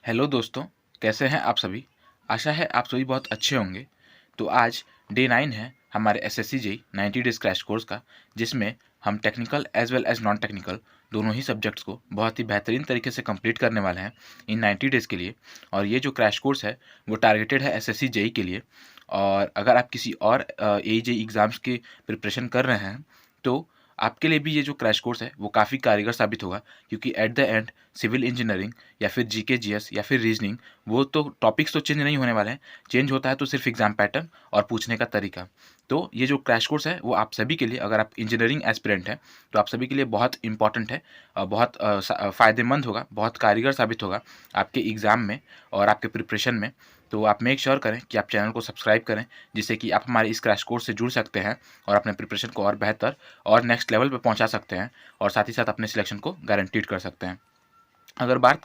Hello दोस्तों, कैसे हैं आप सभी। आशा है आप सभी बहुत अच्छे होंगे। तो आज डे 9 है हमारे SSC JE 90 days crash course का, जिसमें हम technical as well as non technical दोनों ही सब्जेक्ट्स को बहुत ही बेहतरीन तरीके से कंप्लीट करने वाले हैं इन 90 डेज़ के लिए। और ये जो क्रैश कोर्स है वो टारगेटेड है एसएससी जेईई के लिए। और अगर आप किसी और एई जेईई एग्ज़ाम्स की प्रिपरेशन कर रहे हैं तो आपके लिए भी ये जो क्रैश कोर्स है वो काफ़ी कारगर साबित होगा, क्योंकि at the end civil engineering या फिर जीके जीएस या फिर रीजनिंग, वो तो टॉपिक्स तो चेंज नहीं होने वाले हैं। चेंज होता है तो सिर्फ एग्जाम पैटर्न और पूछने का तरीका। तो ये जो क्रैश कोर्स है वो आप सभी के लिए, अगर आप इंजीनियरिंग एस्पिरेंट हैं तो आप सभी के लिए बहुत इंपॉर्टेंट है, बहुत फ़ायदेमंद होगा, बहुत कारगर साबित होगा आपके एग्ज़ाम में और आपके प्रिपरेशन में। तो आप मेक श्योर करें कि आप चैनल को सब्सक्राइब करें, जिससे कि आप हमारे इस क्रैश कोर्स से जुड़ सकते हैं और अपने प्रिपरेशन को और बेहतर और नेक्स्ट लेवल पे पहुंचा सकते हैं, और साथ ही साथ अपने सिलेक्शन को गारंटीड कर सकते हैं। अगर बात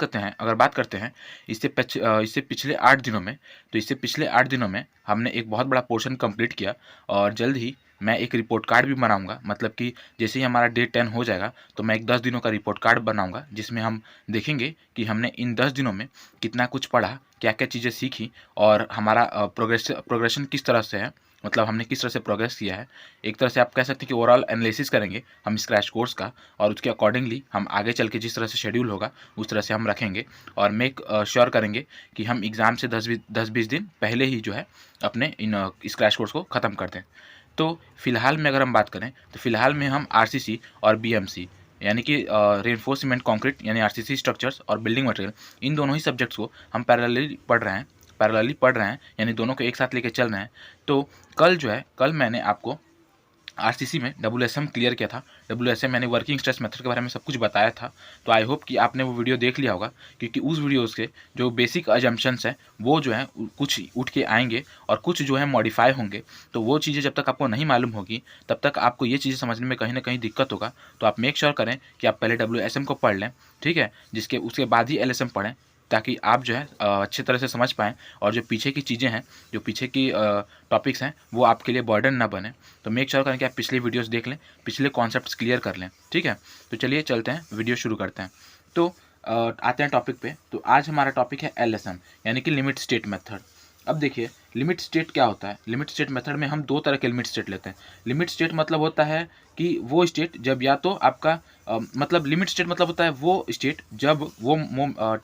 करते हैं इससे पिछले 8 दिनों में, तो इससे पिछले 8 दिनों में हमने एक बहुत बड़ा पोर्शन कंप्लीट किया। और जल्द ही मैं एक रिपोर्ट कार्ड भी बनाऊंगा, मतलब कि जैसे ही हमारा डे 10 हो जाएगा तो मैं एक 10 दिनों का रिपोर्ट कार्ड बनाऊंगा, जिसमें हम देखेंगे कि हमने इन 10 दिनों में कितना कुछ पढ़ा, क्या क्या चीज़ें सीखी और हमारा प्रोग्रेशन किस तरह से है, मतलब हमने किस तरह से प्रोग्रेस किया है। एक तरह से आप कह सकते हैं कि ओवरऑल एनालिसिस करेंगे हम इस क्रैश कोर्स का, और उसके अकॉर्डिंगली हम आगे चल के जिस तरह से शेड्यूल होगा उस तरह से हम रखेंगे और मेक श्योर करेंगे कि हम एग्ज़ाम से 10-20 दिन पहले ही जो है अपने इस क्रैश कोर्स को ख़त्म कर दें। तो फिलहाल में अगर हम बात करें तो फिलहाल में हम आरसीसी और बीएमसी, यानी कि रेनफोर्स सीमेंट कंक्रीट यानी आरसीसी स्ट्रक्चर्स और बिल्डिंग मटेरियल, इन दोनों ही सब्जेक्ट्स को हम पैरेलली पढ़ रहे हैं, यानी दोनों को एक साथ लेके चल रहे हैं। तो कल मैंने आपको आरसीसी में डब्ल्यूएसएम क्लियर किया था। डब्ल्यूएसएम यानी वर्किंग स्ट्रेस मेथड के बारे में सब कुछ बताया था। तो आई होप कि आपने वो वीडियो देख लिया होगा, क्योंकि उस वीडियोस के जो बेसिक अजम्पशंस हैं वो जो है कुछ उठ के आएंगे और कुछ जो है मॉडिफाई होंगे। तो वो चीज़ें जब तक आपको नहीं मालूम होगी तब तक आपको ये चीज़ें समझने में कहीं ना कहीं दिक्कत होगा। तो आप मेक श्योर करें कि आप पहले डब्ल्यूएसएम को पढ़ लें, ठीक है, जिसके उसके बाद ही एलएसएम पढ़ें, ताकि आप जो है अच्छे तरह से समझ पाएँ और जो पीछे की चीज़ें हैं, जो पीछे की टॉपिक्स हैं, वो आपके लिए बर्डन ना बने। तो मेक श्योर करें कि आप पिछली वीडियोस देख लें, पिछले कॉन्सेप्ट्स क्लियर कर लें, ठीक है। तो चलिए चलते हैं, वीडियो शुरू करते हैं। तो आते हैं टॉपिक पे। तो आज हमारा टॉपिक है एलएसएम, यानी कि लिमिट स्टेट मेथड। अब देखिए, लिमिट स्टेट क्या होता है। लिमिट स्टेट मेथड में हम दो तरह के लिमिट स्टेट लेते हैं। लिमिट स्टेट मतलब होता है कि वो स्टेट जब या तो आपका मतलब लिमिट स्टेट मतलब होता है वो स्टेट जब वो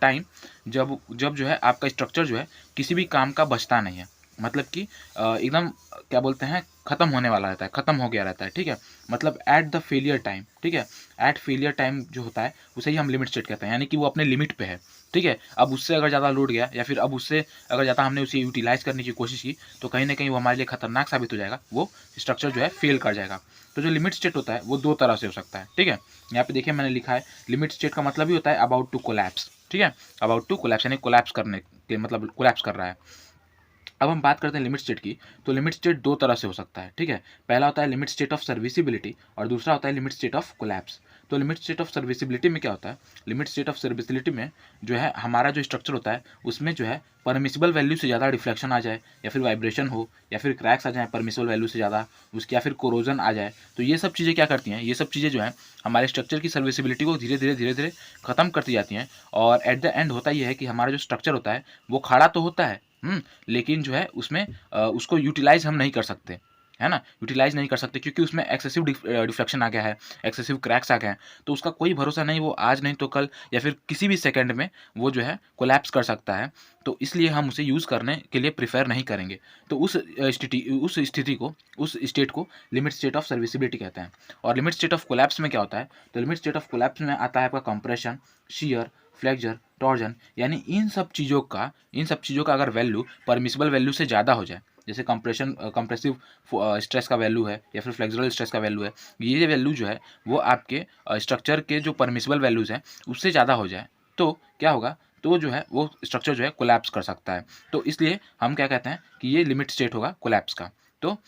टाइम जब जो है आपका स्ट्रक्चर जो है किसी भी काम का बचता नहीं है, मतलब कि एकदम क्या बोलते हैं, ख़त्म होने वाला रहता है, ख़त्म हो गया रहता है, ठीक है। मतलब एट द फेलियर टाइम, ठीक है, एट फेलियर टाइम जो होता है उसे ही हम लिमिट स्टेट कहते हैं, यानी कि वो अपने लिमिट पे है, ठीक है। अब उससे अगर ज़्यादा लूट गया या फिर अब उससे अगर ज़्यादा हमने उसे यूटिलाइज़ करने की कोशिश की तो कहीं ना कहीं वो हमारे लिए खतरनाक साबित हो जाएगा, वो स्ट्रक्चर जो है फेल कर जाएगा। तो जो लिमिट स्टेट होता है वो दो तरह से हो सकता है, ठीक है। यहाँ पे देखिए मैंने लिखा है, लिमिट स्टेट का मतलब ही होता है अबाउट टू कोलैप्स, ठीक है। अबाउट टू कोलैप्स यानी कोलैप्स करने के मतलब कोलैप्स कर रहा है। अब हम बात करते हैं लिमिट स्टेट की। तो लिमिट स्टेट दो तरह से हो सकता है, ठीक है। पहला होता है लिमिट स्टेट ऑफ सर्विसिबिलिटी और दूसरा होता है लिमिट स्टेट ऑफ कोलैप्स। तो लिमिट स्टेट ऑफ सर्विसिबिलिटी में क्या होता है, लिमिट स्टेट ऑफ सर्विसिबिलिटी में जो है हमारा जो स्ट्रक्चर होता है उसमें जो है परमिसिबल वैल्यू से ज़्यादा डिफ्लेक्शन आ जाए या फिर वाइब्रेशन हो या फिर क्रैक्स आ जाए परमिसिबल वैल्यू से ज़्यादा उसकी, या फिर कोरोजन आ जाए। तो ये सब चीज़ें क्या करती हैं, ये सब चीज़ें जो है हमारे स्ट्रक्चर की सर्विसिबिलिटी को धीरे धीरे ख़त्म करती जाती हैं। और एट द एंड होता यह है कि हमारा जो स्ट्रक्चर होता है वो खड़ा तो होता है, लेकिन जो है उसमें उसको यूटिलाइज़ हम नहीं कर सकते, है ना, यूटिलाइज़ नहीं कर सकते, क्योंकि उसमें एक्सेसिव डिफ्लेक्शन आ गया है, एक्सेसिव क्रैक्स आ गए हैं। तो उसका कोई भरोसा नहीं, वो आज नहीं तो कल या फिर किसी भी सेकंड में वो जो है कोलैप्स कर सकता है। तो इसलिए हम उसे यूज़ करने के लिए प्रेफर नहीं करेंगे। तो उस स्टेट को लिमिट स्टेट ऑफ सर्विसिबिलिटी कहते हैं। और लिमिट स्टेट ऑफ कोलैप्स में क्या होता है, तो लिमिट स्टेट ऑफ कोलैप्स में आता है आपका कंप्रेशन, शियर, फ्लेक्चर, टॉर्जन, यानी इन सब चीज़ों का अगर वैल्यू परमिसिबल वैल्यू से ज़्यादा हो जाए, जैसे कंप्रेसिव स्ट्रेस का वैल्यू है या फिर फ्लेक्सुरल स्ट्रेस का वैल्यू है, ये वैल्यू जो है वो आपके स्ट्रक्चर के जो परमिसिबल वैल्यूज़ हैं उससे ज़्यादा हो जाए, तो क्या होगा, तो जो है वो स्ट्रक्चर जो है कोलैप्स कर सकता है। तो इसलिए हम क्या कहते हैं कि ये लिमिट स्टेट होगा कोलैप्स का। तो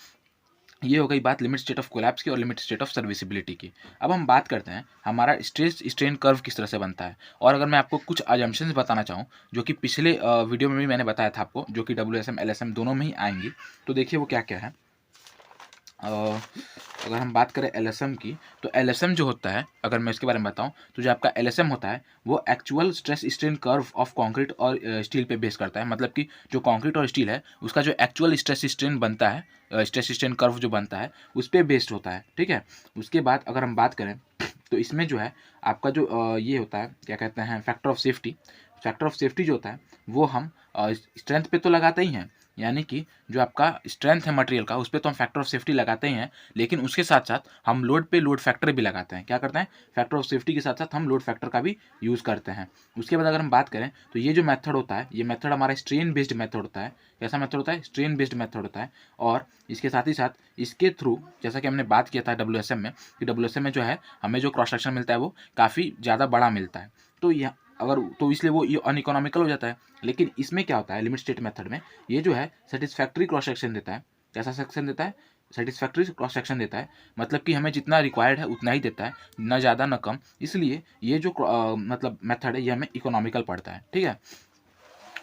ये हो गई बात लिमिट स्टेट ऑफ कोलैप्स की और लिमिट स्टेट ऑफ सर्विसिबिलिटी की। अब हम बात करते हैं हमारा स्ट्रेस स्ट्रेन कर्व किस तरह से बनता है। और अगर मैं आपको कुछ अजम्पशंस बताना चाहूँ जो कि पिछले वीडियो में भी मैंने बताया था आपको, जो कि डब्ल्यूएसएम एलएसएम दोनों में ही आएंगी। तो देखिए वो क्या क्या है। अगर हम बात करें एलएसएम की, तो एलएसएम जो होता है, अगर मैं इसके बारे में बताऊं, तो जो आपका एलएसएम होता है वो actual stress strain curve of concrete और स्टील पे बेस करता है। मतलब कि जो कंक्रीट और स्टील है उसका जो एक्चुअल स्ट्रेस स्ट्रेन बनता है, स्ट्रेस स्ट्रेन कर्व जो बनता है उस पर बेस्ड होता है, ठीक है। उसके बाद अगर हम बात करें तो इसमें जो है आपका जो ये होता है, क्या कहते हैं, factor of safety. Factor of safety जो होता है वो हम स्ट्रेंथ पे तो लगाते ही हैं, यानी कि जो आपका स्ट्रेंथ है मटेरियल का उस पर तो हम फैक्टर ऑफ सेफ्टी लगाते ही हैं, लेकिन उसके साथ साथ हम लोड पे लोड फैक्टर भी लगाते हैं। क्या करते हैं, फैक्टर ऑफ सेफ्टी के साथ साथ हम लोड फैक्टर का भी यूज़ करते हैं। उसके बाद अगर हम बात करें तो ये जो मेथड होता है, ये मेथड हमारा स्ट्रेन बेस्ड मेथड होता है। कैसा मेथड होता है, स्ट्रेन बेस्ड मेथड होता है। और इसके साथ ही साथ इसके थ्रू, जैसा कि हमने बात किया था डब्ल्यूएसएम में, कि डब्ल्यूएसएम में जो है हमें जो क्रॉस सेक्शन मिलता है वो काफ़ी ज़्यादा बड़ा मिलता है, तो यह अगर तो इसलिए वो ये अनइकोनॉमिकल हो जाता है। लेकिन इसमें क्या होता है, लिमिट स्टेट मेथड में ये जो है सेटिस्फैक्ट्री क्रॉस सेक्शन देता है। कैसा सेक्शन देता है, सेटिस्फैक्ट्री क्रॉस सेक्शन देता है। मतलब कि हमें जितना रिक्वायर्ड है उतना ही देता है, ना ज़्यादा ना कम। इसलिए ये जो मतलब मेथड है ये हमें इकोनॉमिकल पड़ता है, ठीक है।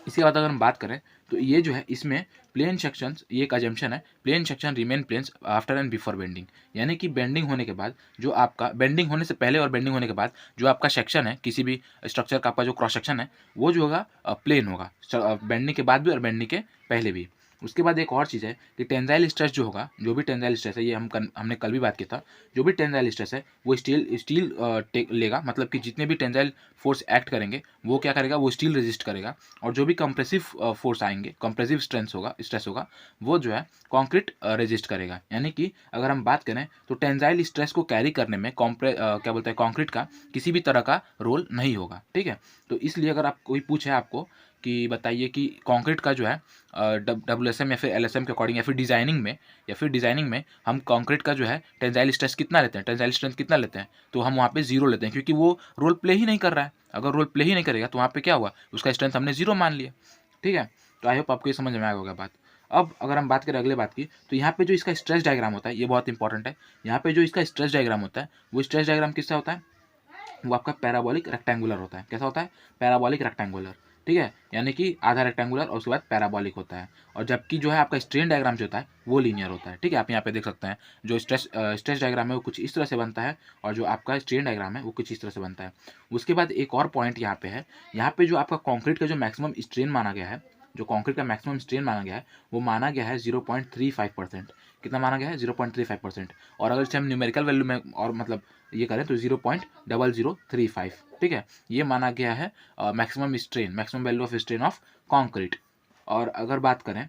इसके बाद अगर हम बात करें तो ये जो है इसमें प्लेन सेक्शंस, ये एक अजम्पशन है, plane section remain planes after and before bending. यानी कि बेंडिंग होने के बाद जो आपका, बेंडिंग होने से पहले और बेंडिंग होने के बाद जो आपका सेक्शन है, किसी भी स्ट्रक्चर का आपका जो क्रॉस सेक्शन है वो जो होगा प्लेन होगा, बेंडिंग के बाद भी और बेंडिंग के पहले भी। उसके बाद एक और चीज़ है कि टेंजाइल स्ट्रेस जो होगा, जो भी टेंजाइल स्ट्रेस है, ये हमने कल भी बात किया था, जो भी टेंजाइल स्ट्रेस है वो स्टील लेगा। मतलब कि जितने भी टेंजाइल फोर्स एक्ट करेंगे वो क्या करेगा, वो स्टील रेजिस्ट करेगा। और जो भी कंप्रेसिव फोर्स आएंगे, कंप्रेसिव स्ट्रेस होगा वो जो है कंक्रीट रेजिस्ट करेगा। यानी कि अगर हम बात करें तो टेंजाइल स्ट्रेस को कैरी करने में क्या बोलते हैं, कंक्रीट का किसी भी तरह का रोल नहीं होगा, ठीक है। तो इसलिए अगर आप कोई पूछे आपको कि बताइए कि कंक्रीट का जो है डब्ल्यूएसएम या फिर एलएसएम के अकॉर्डिंग या फिर डिजाइनिंग में हम कंक्रीट का जो है टेंजाइल स्ट्रेस कितना लेते हैं, टेंजाइल स्ट्रेंथ कितना लेते हैं, तो हम वहाँ पे जीरो लेते हैं, क्योंकि वो रोल प्ले ही नहीं कर रहा है। अगर रोल प्ले ही नहीं करेगा तो वहाँ पे क्या हुआ, उसका स्ट्रेंथ हमने जीरो मान लिया, ठीक है। तो आई होप आपको ये समझ में आया होगा बात। अब अगर हम बात करें अगले बात की, तो यहाँ पे जो इसका स्ट्रेस डायग्राम होता है ये बहुत इंपॉर्टेंट है। यहाँ पे जो इसका स्ट्रेस डायग्राम होता है वो स्ट्रेस डायग्राम किसका होता है, वो आपका पैराबोलिक रेक्टेंगुलर होता है। कैसा होता है, पैराबोलिक रेक्टेंगुलर, ठीक है। यानी कि आधा रेक्टेंगुलर और उसके बाद पैराबोलिक होता है। और जबकि जो है आपका स्ट्रेन डायग्राम जो होता है वो लीनियर होता है, ठीक है। आप यहाँ पे देख सकते हैं जो स्ट्रेस डायग्राम है वो कुछ इस तरह से बनता है, और जो आपका स्ट्रेन डायग्राम है वो कुछ इस तरह से बनता है। उसके बाद एक और पॉइंट यहाँ पे है, यहाँ पे जो आपका कॉन्क्रीट का जो मैक्सिमम स्ट्रेन माना गया है, जो कंक्रीट का मैक्सिमम स्ट्रेन माना गया है वो माना गया है 0.35%। कितना माना गया है, 0.35%। और अगर इसे हम न्यूमेरिकल वैल्यू में और मतलब ये करें तो 0.0035, ठीक है। ये माना गया है maximum strain, maximum value of strain of concrete. और अगर बात करें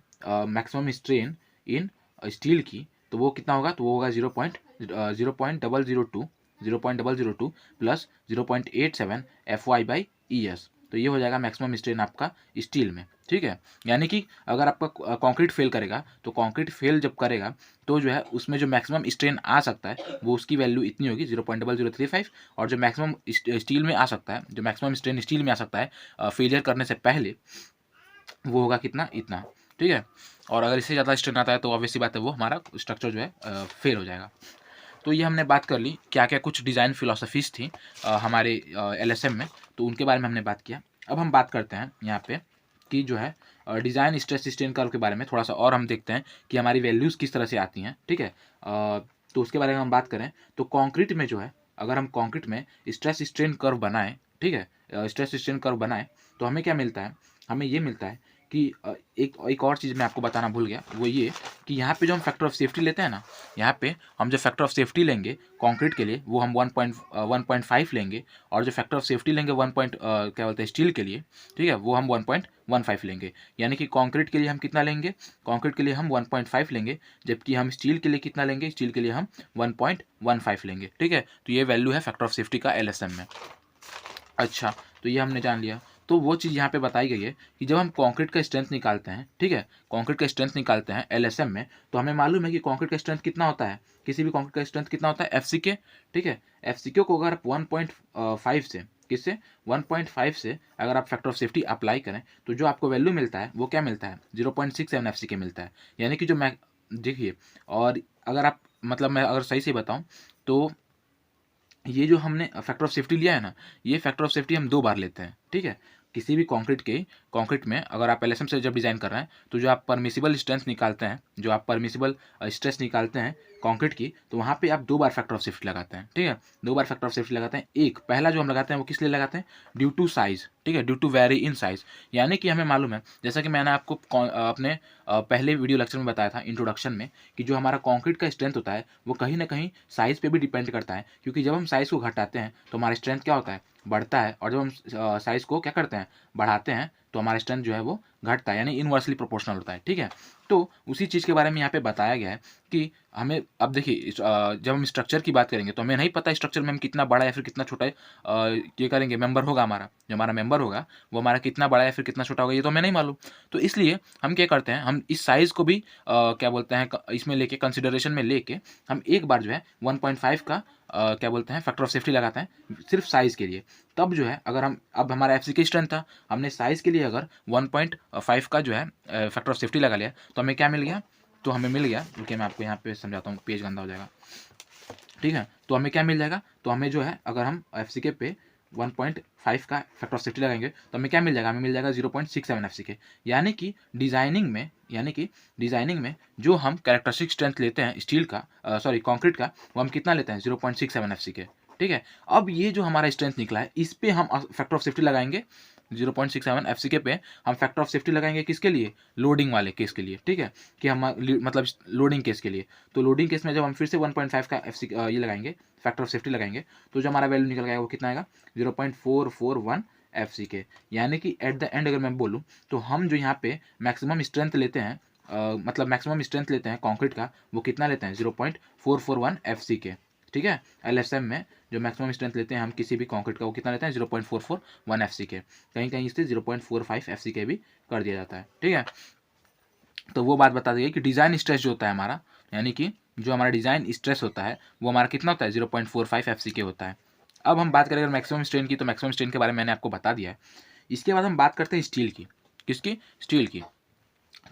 मैक्सिमम स्ट्रेन इन स्टील की, तो वो कितना होगा, तो वो होगा 0.002 प्लस 0.87 FY/ES। तो ये हो जाएगा मैक्सिमम स्ट्रेन आपका स्टील में, ठीक है। यानी कि अगर आपका कंक्रीट फेल करेगा, तो कंक्रीट फेल जब करेगा तो जो है उसमें जो मैक्सिमम स्ट्रेन आ सकता है वो उसकी वैल्यू इतनी होगी 0.0035। और जो मैक्सिमम स्टील में आ सकता है, जो मैक्सिमम स्ट्रेन स्टील में आ सकता है फेलियर करने से पहले, वो होगा कितना, इतना, ठीक है। और अगर इससे ज़्यादा स्ट्रेन आता है तो ऑब्वियसली बात है वो हमारा स्ट्रक्चर जो है फेल हो जाएगा। तो ये हमने बात कर ली क्या क्या कुछ डिज़ाइन फिलोसफीज थी हमारे एलएसएम में, तो उनके बारे में हमने बात किया। अब हम बात करते हैं यहाँ पे कि जो है डिज़ाइन स्ट्रेस स्ट्रेन कर्व के बारे में थोड़ा सा और हम देखते हैं कि हमारी वैल्यूज़ किस तरह से आती हैं, ठीक है। तो उसके बारे में हम बात करें तो कंक्रीट में जो है, अगर हम कंक्रीट में स्ट्रेस स्ट्रेन कर्व बनाएं, ठीक है, स्ट्रेस स्ट्रेन कर्व बनाएं, तो हमें क्या मिलता है, हमें ये मिलता है कि एक और चीज़ मैं आपको बताना भूल गया, वो ये कि यहाँ पे जो हम फैक्टर ऑफ सेफ्टी लेते हैं ना, यहाँ पे हम जो फैक्टर ऑफ सेफ्टी लेंगे कंक्रीट के लिए वो हम 1.5 लेंगे, और जो फैक्टर ऑफ सेफ्टी लेंगे क्या बोलते हैं स्टील के लिए, ठीक है, वो हम 1.15 लेंगे। यानी कि कंक्रीट के लिए हम कितना लेंगे, कंक्रीट के लिए हम 1.5 लेंगे, जबकि हम स्टील के लिए कितना लेंगे, स्टील के लिए हम 1.15 लेंगे, ठीक है। तो ये वैल्यू है फैक्टर ऑफ सेफ्टी का एलएसएम में। अच्छा, तो ये हमने जान लिया। तो वो चीज़ यहाँ पे बताई गई है कि जब हम कंक्रीट का स्ट्रेंथ निकालते हैं, ठीक है, कंक्रीट का स्ट्रेंथ निकालते हैं एलएसएम में, तो हमें मालूम है कि कंक्रीट का स्ट्रेंथ कितना होता है, किसी भी कंक्रीट का स्ट्रेंथ कितना होता है, एफसीके, ठीक है। एफसीके को अगर आप 1.5 से, किससे, 1.5 से अगर आप फैक्टर ऑफ सेफ्टी अप्लाई करें तो जो आपको वैल्यू मिलता है वो क्या मिलता है, 0.67 एफसीके मिलता है। यानी कि जो मैं देखिए, और अगर आप मतलब मैं अगर सही से बताऊँ तो ये जो हमने फैक्टर ऑफ सेफ्टी लिया है ना, ये फैक्टर ऑफ सेफ्टी हम 2 बार लेते हैं, ठीक है। किसी भी कंक्रीट में अगर आप एलएसएम से जब डिज़ाइन कर रहे हैं तो जो आप परमिसिबल स्ट्रेंथ निकालते हैं, जो आप परमिसिबल स्ट्रेस निकालते हैं कंक्रीट की, तो वहाँ पे आप 2 बार फैक्टर ऑफ सेफ्टी लगाते हैं, ठीक है। 2 बार फैक्टर ऑफ सेफ्टी लगाते हैं। एक पहला जो हम लगाते हैं वो किस लिए लगाते हैं, ड्यू टू साइज़, ठीक है, due to vary in size. यानी कि हमें मालूम है, जैसा कि मैंने आपको अपने पहले वीडियो लेक्चर में बताया था इंट्रोडक्शन में, कि जो हमारा कंक्रीट का स्ट्रेंथ होता है वो कहीं ना कहीं साइज़ पे भी डिपेंड करता है, क्योंकि जब हम साइज़ को घटाते हैं तो हमारा स्ट्रेंथ क्या होता है, बढ़ता है, और जब हम साइज़ को क्या करते हैं, बढ़ाते हैं, तो हमारा स्ट्रेंथ जो है वो घटता है, यानी इनवर्सली प्रोपोर्शनल होता है, ठीक है। तो उसी चीज़ के बारे में यहाँ पे बताया गया है कि हमें, अब देखिए जब हम स्ट्रक्चर की बात करेंगे तो हमें नहीं पता स्ट्रक्चर में हम कितना बड़ा या फिर कितना छोटा ये करेंगे, मेंबर होगा हमारा, जो हमारा मेंबर होगा वो हमारा कितना बड़ा या फिर कितना छोटा होगा, ये तो हमें नहीं मालूम। तो इसलिए हम क्या करते हैं, हम इस साइज़ को भी क्या बोलते हैं, इसमें लेके, कंसिडरेशन में लेके, हम एक बार जो है 1.5 का क्या बोलते हैं, फैक्टर ऑफ सेफ्टी लगाते हैं सिर्फ साइज़ के लिए। तब जो है, अगर हम, अब हमारा एफसी स्ट्रेंथ था, हमने साइज़ के लिए अगर 1.5 का जो है फैक्टर ऑफ सेफ्टी लगा लिया, तो हमें क्या मिल गया, तो हमें मिल गया, रुकिए मैं आपको यहाँ पे समझाता हूँ, पेज गंदा हो जाएगा, ठीक है। तो हमें क्या मिल जाएगा, तो हमें जो है, अगर हम एफसीके पे 1.5 का फैक्टर ऑफ सेफ्टी लगाएंगे तो हमें क्या मिल जाएगा, हमें मिल जाएगा 0.67 एफसीके। यानी कि डिज़ाइनिंग में जो हम कैरेक्टरिस्टिक स्ट्रेंथ लेते हैं स्टील का, सॉरी कंक्रीट का, वो हम कितना लेते हैं, 0.67 एफसीके, ठीक है। अब ये जो हमारा स्ट्रेंथ निकला है, इस पे हम फैक्टर ऑफ सेफ्टी लगाएंगे 0.67 एफसीके पे। हम फैक्टर ऑफ सेफ्टी लगाएंगे किसके लिए, लोडिंग वाले केस के लिए, ठीक है, कि हम मतलब लोडिंग केस के लिए। तो लोडिंग केस में जब हम फिर से 1.5 का ये लगाएंगे, फैक्टर ऑफ सेफ्टी लगाएंगे, तो जो हमारा वैल्यू निकल गया वो कितना आएगा, 0.441 एफसीके। यानी कि एट द एंड अगर मैं बोलूँ, तो हम जो यहाँ पे मैक्सिमम स्ट्रेंथ लेते हैं, मतलब मैक्सिमम स्ट्रेंथ लेते हैं कंक्रीट का, वो कितना लेते हैं, 0.441 एफसीके, ठीक है। एलएसएम में जो मैक्सिमम स्ट्रेंथ लेते हैं हम किसी भी कंक्रीट का, वो कितना लेते हैं, 0.441 एफसीके। कहीं कहीं इसे 0.45 एफसीके भी कर दिया जाता है, ठीक है। तो वो बात बता दी कि डिज़ाइन स्ट्रेस जो होता है हमारा, यानी कि जो हमारा डिज़ाइन स्ट्रेस होता है वो हमारा कितना होता है, 0.45 एफसीके होता है। अब हम बात करें अगर मैक्सिमम स्ट्रेन की, तो मैक्सिमम स्ट्रेन के बारे में मैंने आपको बता दिया है। इसके बाद हम बात करते हैं स्टील की, किसकी, स्टील की।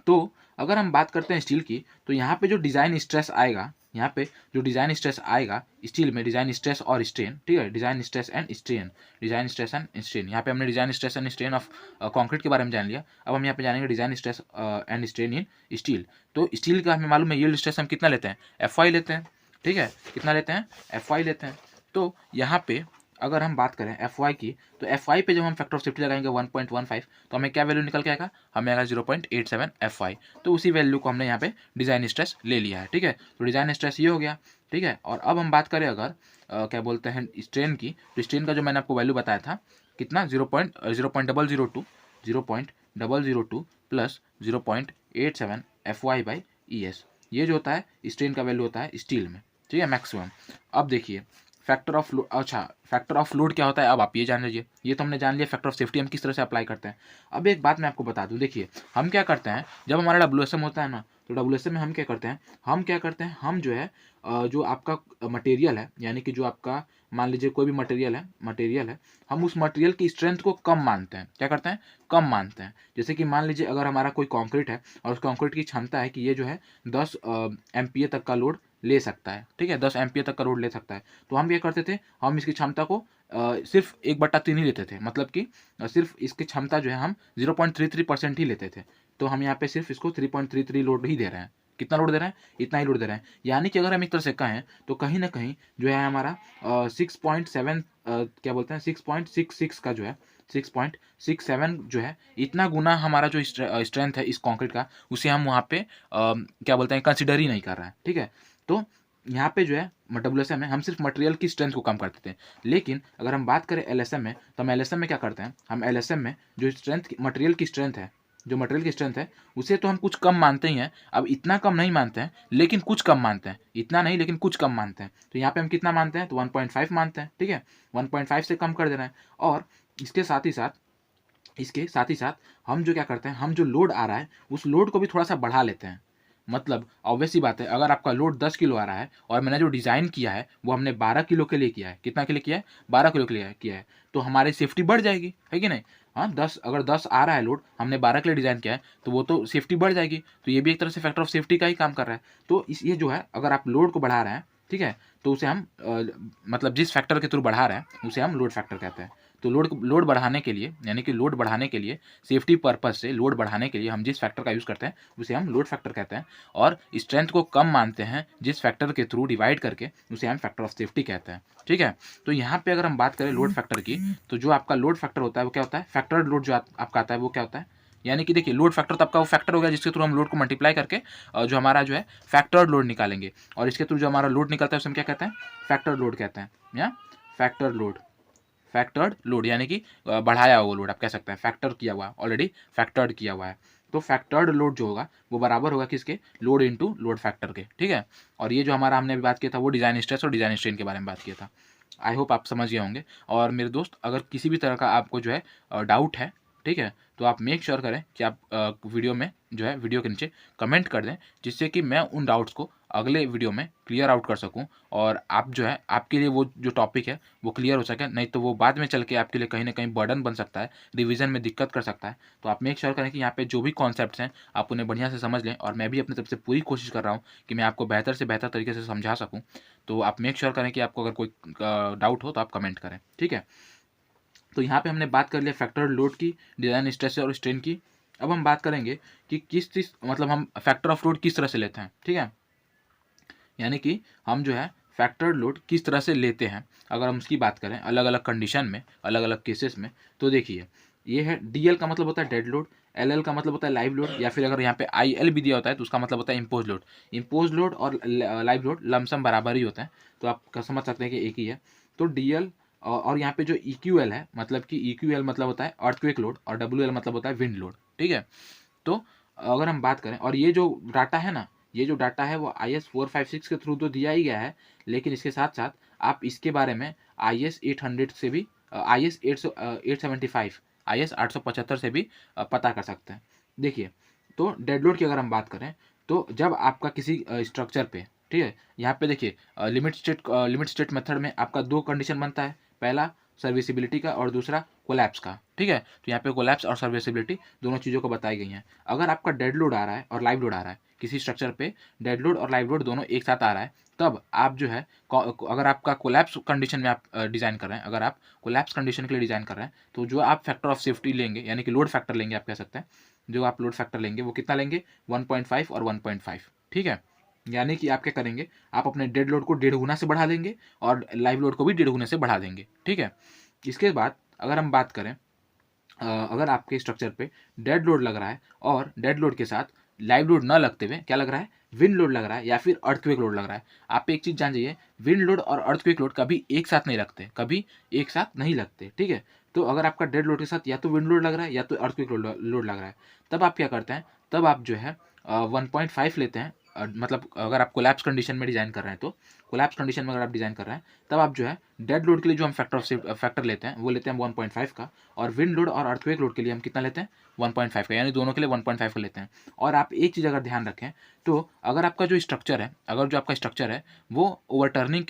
तो अगर हम बात करते हैं स्टील की, तो यहाँ पे जो डिज़ाइन स्ट्रेस आएगा, यहाँ पे जो डिज़ाइन स्ट्रेस आएगा स्टील में, डिज़ाइन स्ट्रेस और स्ट्रेन, ठीक है, design stress and strain, design stress and strain. यहाँ पे हमने design stress and strain of concrete के बारे में जान लिया। अब हम यहाँ पे जानेंगे design stress and strain in steel. तो स्टील का हमें मालूम है यील्ड स्ट्रेस हम कितना लेते हैं, FY लेते हैं, ठीक है, कितना लेते हैं, FY लेते हैं। तो यहाँ पे अगर हम बात करें FY की, तो FY पे जब हम फैक्टर ऑफ सेफ्टी लगाएंगे 1.15, तो हमें क्या वैल्यू निकल के आएगा, हमें आएगा 0.87 FY। तो उसी वैल्यू को हमने यहाँ पे डिज़ाइन स्ट्रेस ले लिया है, ठीक है। तो डिज़ाइन स्ट्रेस ये हो गया, ठीक है। और अब हम बात करें अगर क्या बोलते हैं स्ट्रेन की, तो स्ट्रेन का जो मैंने आपको वैल्यू बताया था कितना, 0.002 प्लस 0.87 FY/ES, ये जो होता है स्ट्रेन का वैल्यू होता है स्टील में, ठीक है, मैक्सिमम। अब देखिए फैक्टर ऑफ लोड, अच्छा फैक्टर ऑफ लोड क्या होता है, अब आप ये जान लीजिए। ये तो हमने जान लिया फैक्टर ऑफ सेफ्टी हम किस तरह से अप्लाई करते हैं। अब एक बात मैं आपको बता दूं, देखिए हम क्या करते हैं, जब हमारा WSM होता है ना, तो WSM में हम क्या करते हैं, हम जो है जो आपका मटेरियल है, यानी कि जो आपका मान लीजिए कोई भी मटेरियल है, हम उस मटेरियल की स्ट्रेंथ को कम मानते हैं। क्या करते हैं, कम मानते हैं। जैसे कि मान लीजिए अगर हमारा कोई कंक्रीट है और उस कंक्रीट की क्षमता है कि ये जो है 10 MPa तक का लोड ले सकता है, ठीक है, 10 MPa तक का लोड ले सकता है, तो हम क्या करते थे, हम इसकी क्षमता को सिर्फ 1/3 ही लेते थे, मतलब कि सिर्फ इसकी क्षमता जो है हम 0.33% ही लेते थे। तो हम यहाँ पे सिर्फ इसको 3.33 लोड ही दे रहे हैं। कितना लोड दे रहे हैं, इतना ही लोड दे रहे हैं। यानी कि अगर हम एक तरह से कहें तो कहीं ना कहीं जो है हमारा 6.7 क्या बोलते हैं 6.66 का जो है 6.67 जो है, इतना गुना हमारा जो स्ट्रेंथ है इस कंक्रीट का, उसे हम वहाँ पे क्या बोलते हैं कंसिडर ही नहीं कर रहे हैं, ठीक है। तो यहाँ पे जो है WSM में हम सिर्फ मटेरियल की स्ट्रेंथ को कम करते थे। लेकिन अगर हम बात करें LSM में, तो हम LSM में क्या करते हैं, हम LSM में जो स्ट्रेंथ मटेरियल की स्ट्रेंथ है, जो मटेरियल की स्ट्रेंथ है उसे तो हम कुछ कम मानते ही हैं। अब इतना कम नहीं मानते हैं, लेकिन कुछ कम मानते हैं, इतना नहीं लेकिन कुछ कम मानते हैं। तो यहाँ पे हम कितना मानते हैं, तो 1.5 मानते हैं, ठीक है, 1.5 से कम कर देना है। और इसके साथ ही साथ हम जो क्या करते हैं, हम जो लोड आ रहा है उस लोड को भी थोड़ा सा बढ़ा लेते हैं। मतलब ऑब्वियस सी बात है, अगर आपका लोड 10 किलो आ रहा है और मैंने जो डिज़ाइन किया है वो हमने 12 किलो के लिए किया है, कितना के लिए किया है, 12 किलो के लिए किया है, तो हमारी सेफ्टी बढ़ जाएगी, है कि नहीं। हाँ, 10 अगर 10 आ रहा है लोड, हमने 12 के लिए डिज़ाइन किया है, तो वो तो सेफ्टी बढ़ जाएगी। तो ये भी एक तरह से फैक्टर ऑफ सेफ्टी का ही काम कर रहा है। तो इस ये जो है, अगर आप लोड को बढ़ा रहे हैं, ठीक है, तो उसे हम मतलब जिस फैक्टर के थ्रू बढ़ा रहे हैं उसे हम लोड फैक्टर कहते हैं। तो लोड बढ़ाने के लिए, यानी कि लोड बढ़ाने के लिए, सेफ्टी पर्पज से लोड बढ़ाने के लिए हम जिस फैक्टर का यूज़ करते हैं उसे हम लोड फैक्टर कहते हैं, और स्ट्रेंथ को कम मानते हैं जिस फैक्टर के थ्रू डिवाइड करके उसे हम फैक्टर ऑफ सेफ्टी कहते हैं। ठीक है, तो यहाँ पे अगर हम बात करें लोड फैक्टर की, तो जो आपका लोड फैक्टर होता है वो क्या होता है, फैक्टर्ड लोड जो आपका आता है वो क्या होता है, यानी कि देखिए लोड फैक्टर तो आपका वो फैक्टर हो गया जिसके थ्रू हम लोड को मल्टीप्लाई करके जो हमारा जो है फैक्टर्ड लोड निकालेंगे, और इसके थ्रू जो हमारा लोड निकलता है उसे हम क्या कहते हैं, फैक्टर्ड लोड कहते हैं, या फैक्टर लोड, फैक्टर्ड लोड यानी कि बढ़ाया हुआ लोड आप कह सकते हैं, फैक्टर किया हुआ, ऑलरेडी फैक्टर्ड किया हुआ है। तो फैक्टर्ड लोड जो होगा वो बराबर होगा किसके, लोड इनटू लोड फैक्टर के। ठीक है, और ये जो हमारा हमने बात किया था वो डिज़ाइन स्ट्रेस और डिज़ाइन स्ट्रेन के बारे में बात किया था। आई होप आप समझ गए होंगे। और मेरे दोस्त, अगर किसी भी तरह का आपको जो है डाउट है, ठीक है, तो आप मेक श्योर करें कि आप वीडियो में जो है वीडियो के नीचे कमेंट कर दें, जिससे कि मैं उन डाउट्स को अगले वीडियो में क्लियर आउट कर सकूं, और आप जो है आपके लिए वो जो टॉपिक है वो क्लियर हो सके, नहीं तो वो बाद में चल के आपके लिए कहीं ना कहीं बर्डन बन सकता है, रिवीजन में दिक्कत कर सकता है। तो आप मेक श्योर करें कि यहाँ पे जो भी कॉन्सेप्ट्स हैं आप उन्हें बढ़िया से समझ लें, और मैं भी अपनी तरफ से पूरी कोशिश कर रहा हूँ कि मैं आपको बेहतर से बेहतर तरीके से समझा सकूँ। तो आप मेक श्योर करें कि आपको अगर कोई डाउट हो तो आप कमेंट करें। ठीक है, तो यहाँ पे हमने बात कर लिया फैक्टर लोड की, डिज़ाइन स्ट्रेस और स्ट्रेन की। अब हम बात करेंगे कि किस चीज़, मतलब हम फैक्टर ऑफ लोड किस तरह से लेते हैं। ठीक है, यानी कि हम जो है फैक्टर लोड किस तरह से लेते हैं, अगर हम उसकी बात करें अलग अलग कंडीशन में, अलग अलग केसेस में, तो देखिए ये है DL का मतलब होता है डेड लोड, LL का मतलब होता है लाइव लोड, या फिर अगर यहाँ पे IL भी दिया होता है तो उसका मतलब होता है इम्पोज लोड। इम्पोज लोड और लाइव लोड लमसम बराबर ही होते हैं, तो आप समझ सकते हैं कि एक ही है। तो DL और यहाँ पे जो EQL है, मतलब कि EQL मतलब होता है अर्थक्वेक लोड, और WL मतलब होता है विंड लोड। ठीक है, तो अगर हम बात करें, और ये जो डाटा है ना, ये जो डाटा है वो IS 456 के थ्रू तो दिया ही गया है, लेकिन इसके साथ साथ आप इसके बारे में IS 800 से भी, IS 875, IS 875 से भी पता कर सकते हैं। देखिए, तो डेड लोड की अगर हम बात करें, तो जब आपका किसी स्ट्रक्चर पे, ठीक है, यहाँ पे देखिए लिमिट स्टेट मेथड में आपका दो कंडीशन बनता है, पहला सर्विसिबिलिटी का और दूसरा कोलैप्स का। ठीक है, तो यहाँ पे कोलैप्स और सर्विसिबिलिटी दोनों चीज़ों को बताई गई हैं। अगर आपका डेड लोड आ रहा है और लाइव लोड आ रहा है, किसी स्ट्रक्चर पे डेड लोड और लाइव लोड दोनों एक साथ आ रहा है, तब आप जो है अगर आपका कोलैप्स कंडीशन में आप डिज़ाइन कर रहे हैं, अगर आप कोलैप्स कंडीशन के लिए डिज़ाइन कर रहे हैं, तो जो आप फैक्टर ऑफ सेफ्टी लेंगे, यानी कि लोड फैक्टर लेंगे, आप कह सकते हैं, जो आप लोड फैक्टर लेंगे वो कितना लेंगे, 1.5 और 1.5। ठीक है, यानी कि आप क्या करेंगे, आप अपने डेड लोड को 1.5 गुना से बढ़ा देंगे और लाइव लोड को भी 1.5 गुना से बढ़ा देंगे। ठीक है, इसके बाद अगर हम बात करें, अगर आपके स्ट्रक्चर पे डेड लोड लग रहा है और डेड लोड के साथ लाइव लोड न लगते हुए क्या लग रहा है, विंड लोड लग रहा है या फिर अर्थक्वेक लोड लग रहा है, आप एक चीज़ जान जाइए, विंड लोड और अर्थक्वेक लोड कभी एक साथ नहीं लगते, कभी एक साथ नहीं लगते। ठीक है, तो अगर आपका डेड लोड के साथ या तो विंड लोड लग रहा है या तो अर्थक्वेक लोड लग रहा है, तब आप क्या करते हैं, तब आप जो है 1.5 लेते हैं। मतलब अगर आप कोलैप्स कंडीशन में डिज़ाइन कर रहे हैं, तो कोलैप्स कंडीशन में अगर आप डिज़ाइन कर रहे हैं, तब आप जो है डेड लोड के लिए जो हम फैक्टर लेते हैं वो लेते हैं 1.5 का, और विंड लोड और अर्थक्वेक लोड के लिए हम कितना लेते हैं, 1.5 का, यानी दोनों के लिए 1.5 का लेते हैं। और आप एक चीज़ अगर ध्यान रखें, तो अगर आपका जो स्ट्रक्चर है, अगर जो आपका स्ट्रक्चर है वो ओवरटर्निंग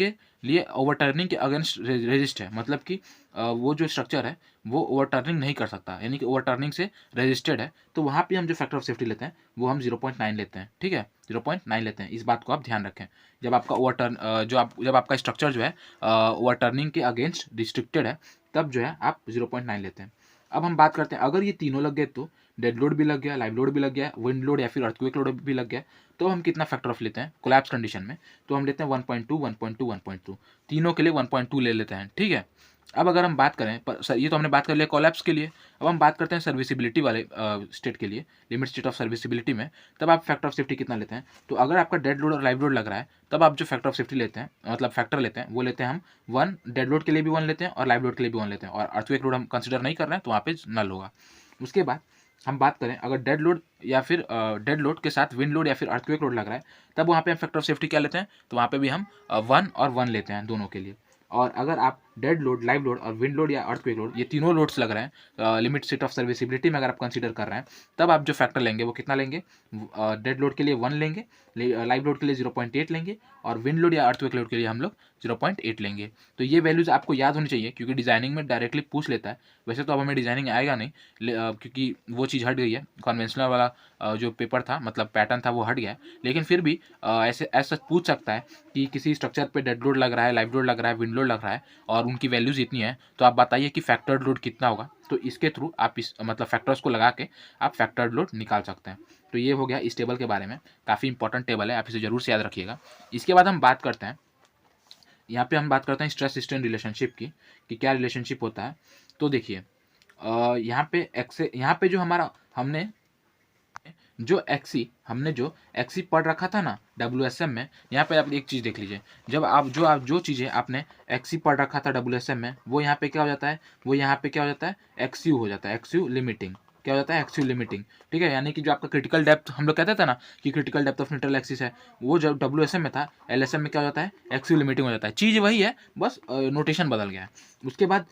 के अगेंस्ट रेजिस्ट है, मतलब कि वो जो स्ट्रक्चर है वो ओवरटर्निंग नहीं कर सकता, यानी कि ओवरटर्निंग से रेजिस्टेड है, तो वहाँ पे हम जो फैक्टर ऑफ सेफ्टी लेते हैं वो हम 0.9 लेते हैं। ठीक है, 0.9 लेते हैं, इस बात को आप ध्यान रखें। जब आपका जब आपका स्ट्रक्चर जो है ओवरटर्निंग के अगेंस्ट रिस्ट्रिक्टेड है, तब जो है आप 0.9 लेते हैं। अब हम बात करते हैं, अगर ये तीनों लग गए, तो डेड लोड भी लग गया, लाइव लोड भी लग गया, विंड लोड या फिर अर्थक्वेक लोड भी लग गया, तो हम कितना फैक्टर ऑफ लेते हैं कोलैप्स कंडीशन में, तो हम लेते हैं 1.2, 1.2, 1.2, तीनों के लिए 1.2 ले लेते हैं। ठीक है, अब अगर हम बात करें, ये तो हमने बात कर लिया कोलैप्स के लिए, अब हम बात करते हैं सर्विसिबिलिटी वाले स्टेट के लिए, लिमिट स्टेट ऑफ सर्विसिबिलिटी में, तब आप फैक्टर ऑफ सेफ्टी कितना लेते हैं, तो अगर आपका डेड लोड और लाइव लोड लग रहा है, तब आप जो फैक्टर ऑफ सेफ्टी लेते हैं, मतलब फैक्टर लेते हैं, वो लेते हैं हम 1, डेड लोड के लिए भी 1 लेते हैं और लाइव लोड के लिए भी 1 लेते हैं, और अर्थक्वेक लोड हम कंसिडर नहीं कर रहे हैं तो वहाँ पे नल होगा। उसके बाद हम बात करें, अगर डेड लोड या फिर डेड लोड के साथ विंड लोड या फिर अर्थक्वेक लोड लग रहा है, तब वहाँ पे हम फैक्टर ऑफ सेफ्टी क्या लेते हैं, तो वहाँ पे भी हम 1 और 1 लेते हैं दोनों के लिए। और अगर आप डेड लोड, लाइव लोड और विंड लोड या अर्थक्वेक लोड, ये तीनों लोड्स लग रहे हैं लिमिट स्टेट ऑफ सर्विसिबिलिटी में अगर आप कंसीडर कर रहे हैं, तब आप जो फैक्टर लेंगे वो कितना लेंगे, डेड लोड के लिए 1 लेंगे, लाइव लोड के लिए 0.8 लेंगे, और विंड लोड या अर्थक्वेक लोड के लिए हम लोग 0.8 लेंगे। तो ये वैल्यूज़ आपको याद होनी चाहिए, क्योंकि डिजाइनिंग में डायरेक्टली पूछ लेता है। वैसे तो अब हमें डिजाइनिंग आएगा नहीं, क्योंकि वो चीज़ हट गई है, कन्वेंशनल वाला जो पेपर था, मतलब पैटर्न था, वो हट गया है, लेकिन फिर भी ऐसे ऐसा पूछ सकता है कि किसी स्ट्रक्चर पे डेड लोड लग रहा है, लाइव लोड लग रहा है, विंड लोड लग रहा है, और उनकी वैल्यूज़ इतनी है, तो आप बताइए कि फैक्टर्ड लोड कितना होगा। तो इसके थ्रू आप इस मतलब फैक्टर्स को लगा के आप फैक्टर्ड लोड निकाल सकते हैं। तो ये हो गया इस टेबल के बारे में, काफ़ी इंपॉर्टेंट टेबल है, आप इसे ज़रूर से याद रखिएगा। इसके बाद हम बात करते हैं, यहाँ पे हम बात करते हैं स्ट्रेस स्ट्रेन रिलेशनशिप की, कि क्या रिलेशनशिप होता है। तो देखिए यहाँ पे यहाँ पे जो हमारा हमने जो एक्सी पढ़ रखा था ना WSM में, यहाँ पे आप एक चीज़ देख लीजिए, जब आप जो चीज़ें आपने एक्सी पढ़ रखा था WSM में, वो यहाँ पे क्या हो जाता है, एक्सयू हो जाता है, एक्सयू लिमिटिंग। क्या हो जाता है, एक्सयू लिमिटिंग। ठीक है, यानी कि जो आपका क्रिटिकल डेप्थ हम लोग कहते थे ना कि critical depth of neutral axis है, वो जब WSM में था, LSM में क्या हो जाता है, एक्सयू लिमिटिंग हो जाता है। चीज़ वही है, बस नोटेशन बदल गया है। उसके बाद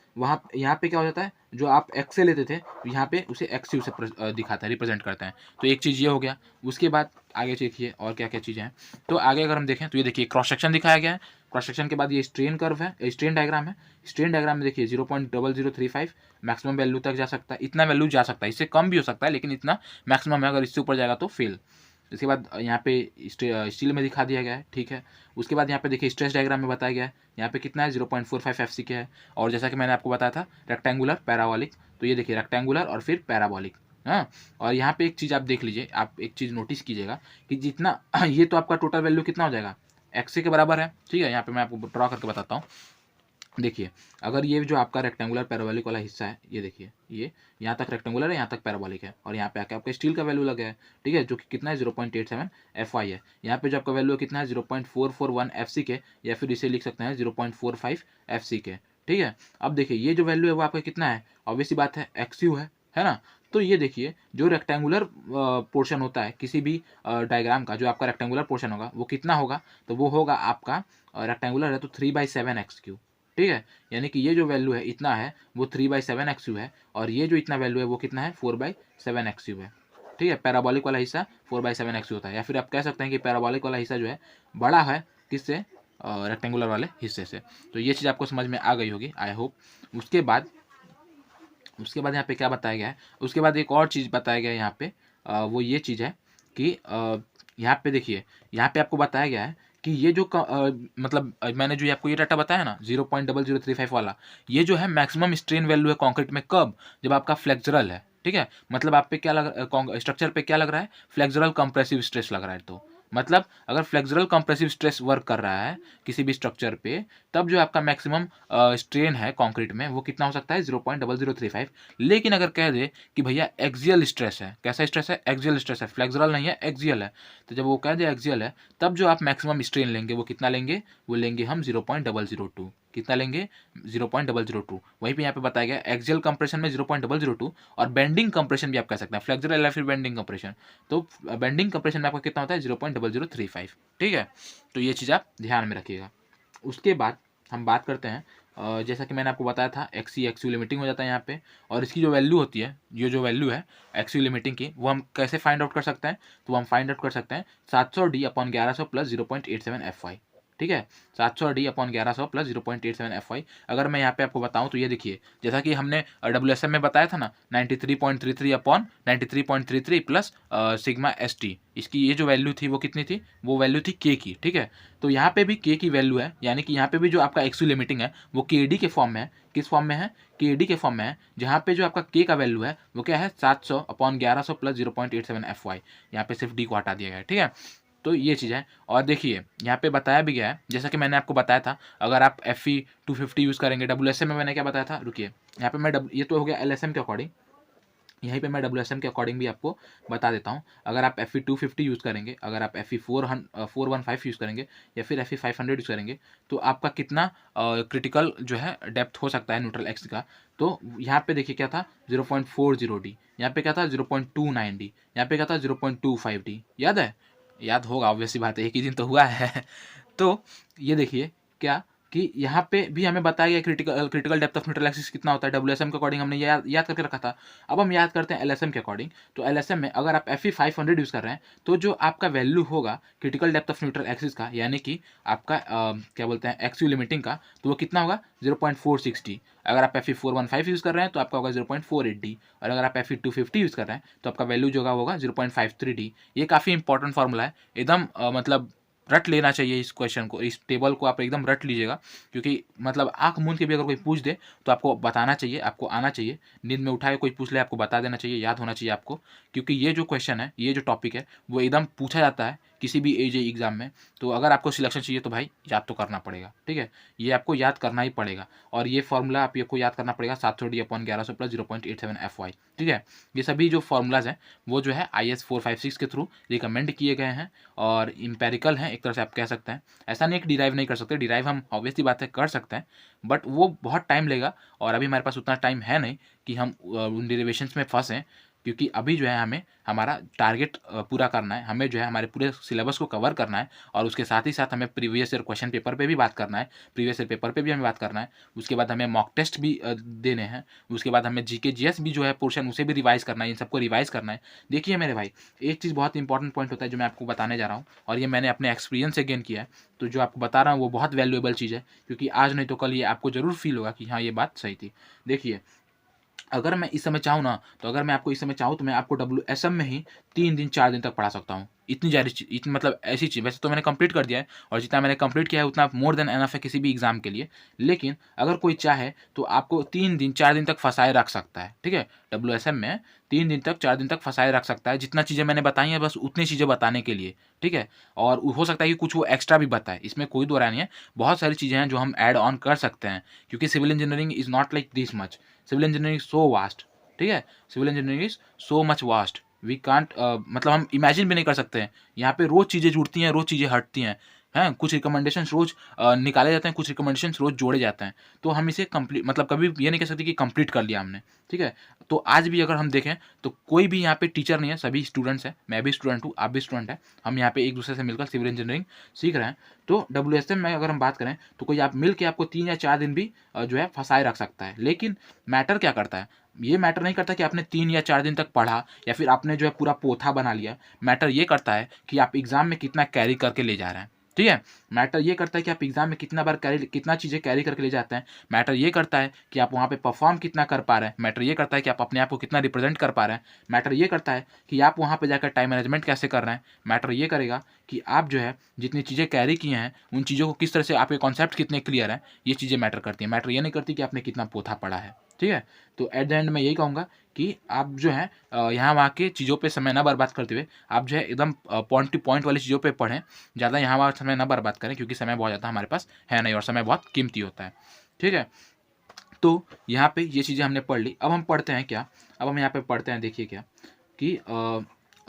यहाँ पे क्या हो जाता है, जो आप एक्स से लेते थे यहाँ पे उसे एक्सयू से दिखाता है, रिप्रेजेंट करता है। तो एक चीज़ ये हो गया। उसके बाद आगे देखिए और क्या क्या चीज़ें हैं। तो आगे अगर हम देखें तो ये देखिए क्रॉस सेक्शन दिखाया गया है। क्रॉस सेक्शन के बाद ये स्ट्रेन कर्व है, स्ट्रेन डायग्राम है। स्ट्रेन डायग्राम में देखिए 0.0035 मैक्सिमम वैल्यू तक जा सकता है, इतना वैल्यू जा सकता है, इससे कम भी हो सकता है लेकिन इतना मैक्सिमम है, अगर इससे ऊपर जाएगा तो फेल। इसके बाद यहाँ पे स्टील में दिखा दिया गया है, ठीक है। उसके बाद यहाँ पे देखिए स्ट्रेस डायग्राम में बताया गया है, यहाँ पे कितना है 0.45 FC है। और जैसा कि मैंने आपको बताया था रेक्टेंगुलर पैराबोलिक, तो ये देखिए रेक्टेंगुलर और फिर पैराबोलिक। हाँ, और यहाँ पे एक चीज़ आप देख लीजिए, आप एक चीज़ नोटिस कीजिएगा कि जितना ये तो आपका टोटल वैल्यू कितना हो जाएगा, एक्स के बराबर है। ठीक है, यहाँ पे मैं आपको ड्रॉ करके बताता हूँ। देखिए अगर ये जो आपका रेक्टेंगुलर पैराबोलिक वाला हिस्सा है, ये देखिए ये यहाँ तक रेक्टेंगुलर है, यहाँ तक पैराबोलिक है, और यहाँ पे आके आपका स्टील का वैल्यू लगा है, ठीक है, जो कि कितना है 0.87 FY है। यहाँ पे जो आपका वैल्यू कितना है 0.441 FC या फिर इसे लिख सकते हैं 0.45 FC। ठीक है, अब देखिए ये जो वैल्यू है वो आपका कितना है, ऑब्वियस सी बात है एक्सयू है ना। तो ये देखिए जो रेक्टेंगुलर पोर्शन होता है किसी भी डायग्राम का, जो आपका रेक्टेंगुलर पोर्शन होगा वो कितना होगा, तो वो होगा आपका रेक्टेंगुलर है तो 3/7 XQ। ठीक है, यानी कि ये जो वैल्यू है इतना है वो 3/7 XU है, और ये जो इतना वैल्यू है वो कितना है 4/7 XU है। ठीक है, पैराबोलिक वाला हिस्सा 4/7 XU होता है, या फिर आप कह सकते हैं कि पैराबोलिक वाला हिस्सा जो है बड़ा है किससे, रेक्टेंगुलर वाले हिस्से से। तो ये चीज़ आपको समझ में आ गई होगी, आई होप। उसके बाद यहाँ पे क्या बताया गया है, उसके बाद एक और चीज़ बताया गया है यहाँ पे, वो ये चीज़ है कि यहाँ पे देखिए, यहाँ पे आपको बताया गया है कि ये जो मतलब मैंने जो आपको ये डाटा बताया ना 0.0035 वाला, ये जो है मैक्सिमम स्ट्रेन वैल्यू है कॉन्क्रीट में कब, जब आपका फ्लेक्सुरल है। ठीक है, मतलब आप पे क्या लग स्ट्रक्चर पे क्या लग रहा है, फ्लेक्सुरल कंप्रेसिव स्ट्रेस लग रहा है। तो मतलब अगर फ्लेक्सुरल कंप्रेसिव स्ट्रेस वर्क कर रहा है किसी भी स्ट्रक्चर पे, तब जो आपका मैक्सिमम स्ट्रेन है कंक्रीट में वो कितना हो सकता है 0.0035। लेकिन अगर कह दे कि भैया एक्सियल स्ट्रेस है, कैसा स्ट्रेस है, एक्सियल स्ट्रेस है, फ्लेक्सुरल नहीं है एक्सियल है, तो जब वो कह दे एक्सियल है, तब जो आप मैक्सिमम स्ट्रेन लेंगे वो कितना लेंगे, वो लेंगे हम 0.002। कितना लेंगे 0.002। वहीं पे यहाँ पे बताया गया एक्सियल कंप्रेशन में 0.002, और बेंडिंग कंप्रेशन भी आप कह सकते हैं, फ्लेक्सुरल या फिर बेंडिंग कंप्रेशन। तो बेंडिंग कंप्रेशन में आपका कितना होता है 0.0035। ठीक है, तो ये चीज़ आप ध्यान में रखिएगा। उसके बाद हम बात करते हैं, जैसा कि मैंने आपको बताया था एक्सयू लिमिटिंग हो जाता है यहाँ पे, और इसकी जो वैल्यू होती है, ये जो वैल्यू है एक्सयू लिमिटिंग की, वो हम कैसे फाइंड आउट कर सकते हैं, तो हम फाइंड आउट कर सकते हैं 700D/1100 प्लस 0.87 FY। ठीक है, 700D/1100 प्लस 0.87 FY। अगर मैं यहाँ पे आपको बताऊँ तो ये देखिए, जैसा कि हमने WSM में बताया था ना 93.33 प्लस सिग्मा ST, इसकी ये जो वैल्यू थी वो कितनी थी, वो वैल्यू थी K की। ठीक है, तो यहाँ पे भी K की वैल्यू है, यानी कि यहाँ पे भी जो आपका एक्सयू लिमिटिंग है वो KD के फॉर्म में है। किस फॉर्म में है, KD के फॉर्म में है, जहाँ पे जो आपका K का वैल्यू है वो क्या है 700/1100 प्लस 0.87 FY। यहाँ पे सिर्फ D को हटा दिया गया है। ठीक है, तो ये चीज़ है। और देखिए यहाँ पे बताया भी गया है, जैसा कि मैंने आपको बताया था, अगर आप FE 250 यूज़ करेंगे, WSM में मैंने क्या बताया था, रुकिए यहाँ पे मैं ये तो हो गया LSM के अकॉर्डिंग, यहीं पे मैं WSM के अकॉर्डिंग भी आपको बता देता हूँ। अगर आप FE 250 यूज़ करेंगे, अगर आप FE 415 यूज़ करेंगे, या फिर FE 500 यूज़ करेंगे, तो आपका कितना क्रिटिकल जो है डेप्थ हो सकता है न्यूट्रल एक्स का। तो यहाँ पे देखिए क्या था 0.40D, यहाँ पे क्या था 0.29D, यहाँ पे क्या था 0.25D। याद है, याद होगा, ऑब्वियसली बात है, एक ही दिन तो हुआ है। तो ये देखिए क्या कि यहाँ पे भी हमें बताया गया critical depth of neutral axis कितना होता है, WSM के अकॉर्डिंग हमने याद करके रखा था। अब हम याद करते हैं LSM के अकॉर्डिंग। तो LSM में अगर आप FE 500 यूज़ कर रहे हैं, तो जो आपका वैल्यू होगा critical depth of neutral axis का, यानी कि आपका क्या बोलते हैं एक्सयू लिमिटिंग का, तो वो कितना होगा 0.460। अगर आप FE 415 यूज़ कर रहे हैं तो आपका होगा 0.48D, और अगर आप FE 250 यूज़ कर रहे हैं तो आपका वैल्यू जो होगा 0.53D। ये काफ़ी इंपॉर्टेंट फार्मूला है, एकदम मतलब रट लेना चाहिए इस क्वेश्चन को, इस टेबल को आप एकदम रट लीजिएगा, क्योंकि मतलब आँख मूंद के भी अगर कोई पूछ दे तो आपको बताना चाहिए, आपको आना चाहिए। नींद में उठा के कोई पूछ ले आपको बता देना चाहिए, याद होना चाहिए आपको, क्योंकि ये जो क्वेश्चन है, ये जो टॉपिक है, वो एकदम पूछा जाता है किसी भी एजेई एग्जाम में। तो अगर आपको सिलेक्शन चाहिए तो भाई याद तो करना पड़ेगा, ठीक है, ये आपको याद करना ही पड़ेगा। और ये फॉर्मूला आपको याद करना पड़ेगा 700D/1100 प्लस 0.87 FY, ठीक है। ये सभी जो फॉर्मूलाज हैं वो जो है IS 456 के थ्रू रिकमेंड किए गए हैं और इम्पेरिकल हैं, एक तरह से आप कह सकते हैं। ऐसा नहीं कि डिराइव नहीं कर सकते, डिराइव हम ऑब्वियसली बात है कर सकते हैं, बट वो बहुत टाइम लेगा और अभी हमारे पास उतना टाइम है नहीं कि हम उन डेरिवेशंस में फंसें, क्योंकि अभी जो है हमें हमारा टारगेट पूरा करना है, हमें जो है हमारे पूरे सिलेबस को कवर करना है और उसके साथ ही साथ हमें प्रीवियस ईयर क्वेश्चन पेपर पे भी बात करना है, प्रीवियस ईयर पेपर पे भी हमें बात करना है। उसके बाद हमें मॉक टेस्ट भी देने हैं, उसके बाद हमें जीके जीएस भी जो है पोर्शन उसे भी रिवाइज करना है, इन सबको रिवाइज करना है। देखिए मेरे भाई, एक चीज़ बहुत इंपॉर्टेंट पॉइंट होता है जो मैं आपको बताने जा रहा हूँ और ये मैंने अपने एक्सपीरियंस से गेन किया है, तो जो आपको बता रहा हूँ वो बहुत वैल्यूएबल चीज़ है, क्योंकि आज नहीं तो कल ये आपको ज़रूर फील होगा कि हाँ ये बात सही थी। देखिए, अगर मैं इस समय चाहूँ ना, तो अगर मैं आपको इस समय चाहूँ तो मैं आपको WSM में ही 3 दिन 4 दिन तक पढ़ा सकता हूँ। इतनी ज़्यादा इतनी मतलब ऐसी चीज़, वैसे तो मैंने कंप्लीट कर दिया है और जितना मैंने कंप्लीट किया है उतना मोर देन एनफ है किसी भी एग्ज़ाम के लिए। लेकिन अगर कोई चाहे तो आपको 3 दिन 4 दिन तक फँसाए रख सकता है, ठीक है? WSM में 3 दिन तक 4 दिन तक फँसाए रख सकता है, जितना चीज़ें मैंने बताई हैं बस उतनी चीज़ें बताने के लिए, ठीक है? और हो सकता है कि कुछ वो एक्स्ट्रा भी बताए, इसमें कोई दो राय नहीं है। बहुत सारी चीज़ें हैं जो हम ऐड ऑन कर सकते हैं, क्योंकि civil engineering is not like this much. Civil engineering so vast, ठीक है, civil engineering is so much vast, we can't मतलब हम इमेजिन भी नहीं कर सकते हैं। यहाँ पे रोज चीज़ें जुड़ती हैं, रोज चीज़ें हटती हैं, हैं कुछ रिकमेंडेशंस रोज निकाले जाते हैं, कुछ रिकमेंडेशंस रोज जोड़े जाते हैं। तो हम इसे कंप्लीट मतलब कभी ये नहीं कह सकते कि कंप्लीट कर लिया हमने, ठीक है। तो आज भी अगर हम देखें तो कोई भी यहाँ पे टीचर नहीं है, सभी स्टूडेंट्स हैं, मैं भी स्टूडेंट हूँ, आप भी स्टूडेंट हैं, हम यहाँ पे एक दूसरे से मिलकर सिविल इंजीनियरिंग सीख रहे हैं। तो WSM में अगर हम बात करें तो कोई आप मिल के आपको 3 या 4 दिन भी जो है फंसाए रख सकता है। लेकिन मैटर क्या करता है, ये मैटर नहीं करता कि आपने 3 या 4 दिन तक पढ़ा या फिर आपने जो है पूरा पोथा बना लिया। मैटर ये करता है कि आप एग्जाम में कितना कैरी करके ले जा रहे हैं, ठीक है। मैटर ये करता है कि आप एग्जाम में कितना बार कैरी, कितना चीज़ें कैरी करके ले जाते हैं। मैटर ये करता है कि आप वहाँ पे परफॉर्म कितना कर पा रहे हैं। मैटर ये करता है कि आप अपने आप को कितना रिप्रेजेंट कर पा रहे हैं। मैटर ये करता है कि आप वहाँ पे जाकर टाइम मैनेजमेंट कैसे कर रहे हैं। मैटर ये करेगा कि आप जो है जितनी चीज़ें कैरी किए हैं उन चीज़ों को किस तरह से, आपके कॉन्सेप्ट कितने क्लियर हैं, ये चीज़ें मैटर करती हैं। मैटर ये नहीं करती कि आपने कितना पोथा पढ़ा है, ठीक है। तो एट द एंड मैं यही कहूँगा कि आप जो है यहाँ वहाँ के चीज़ों पे समय ना बर्बाद करते हुए आप जो है एकदम पॉइंट टू पॉइंट वाली चीज़ों पे पढ़ें, ज़्यादा यहाँ वहाँ समय ना बर्बाद करें, क्योंकि समय बहुत ज़्यादा हमारे पास है नहीं और समय बहुत कीमती होता है, ठीक है। तो यहाँ पे ये चीज़ें हमने पढ़ ली, अब हम पढ़ते हैं क्या, अब हम यहाँ पे पढ़ते हैं, देखिए क्या कि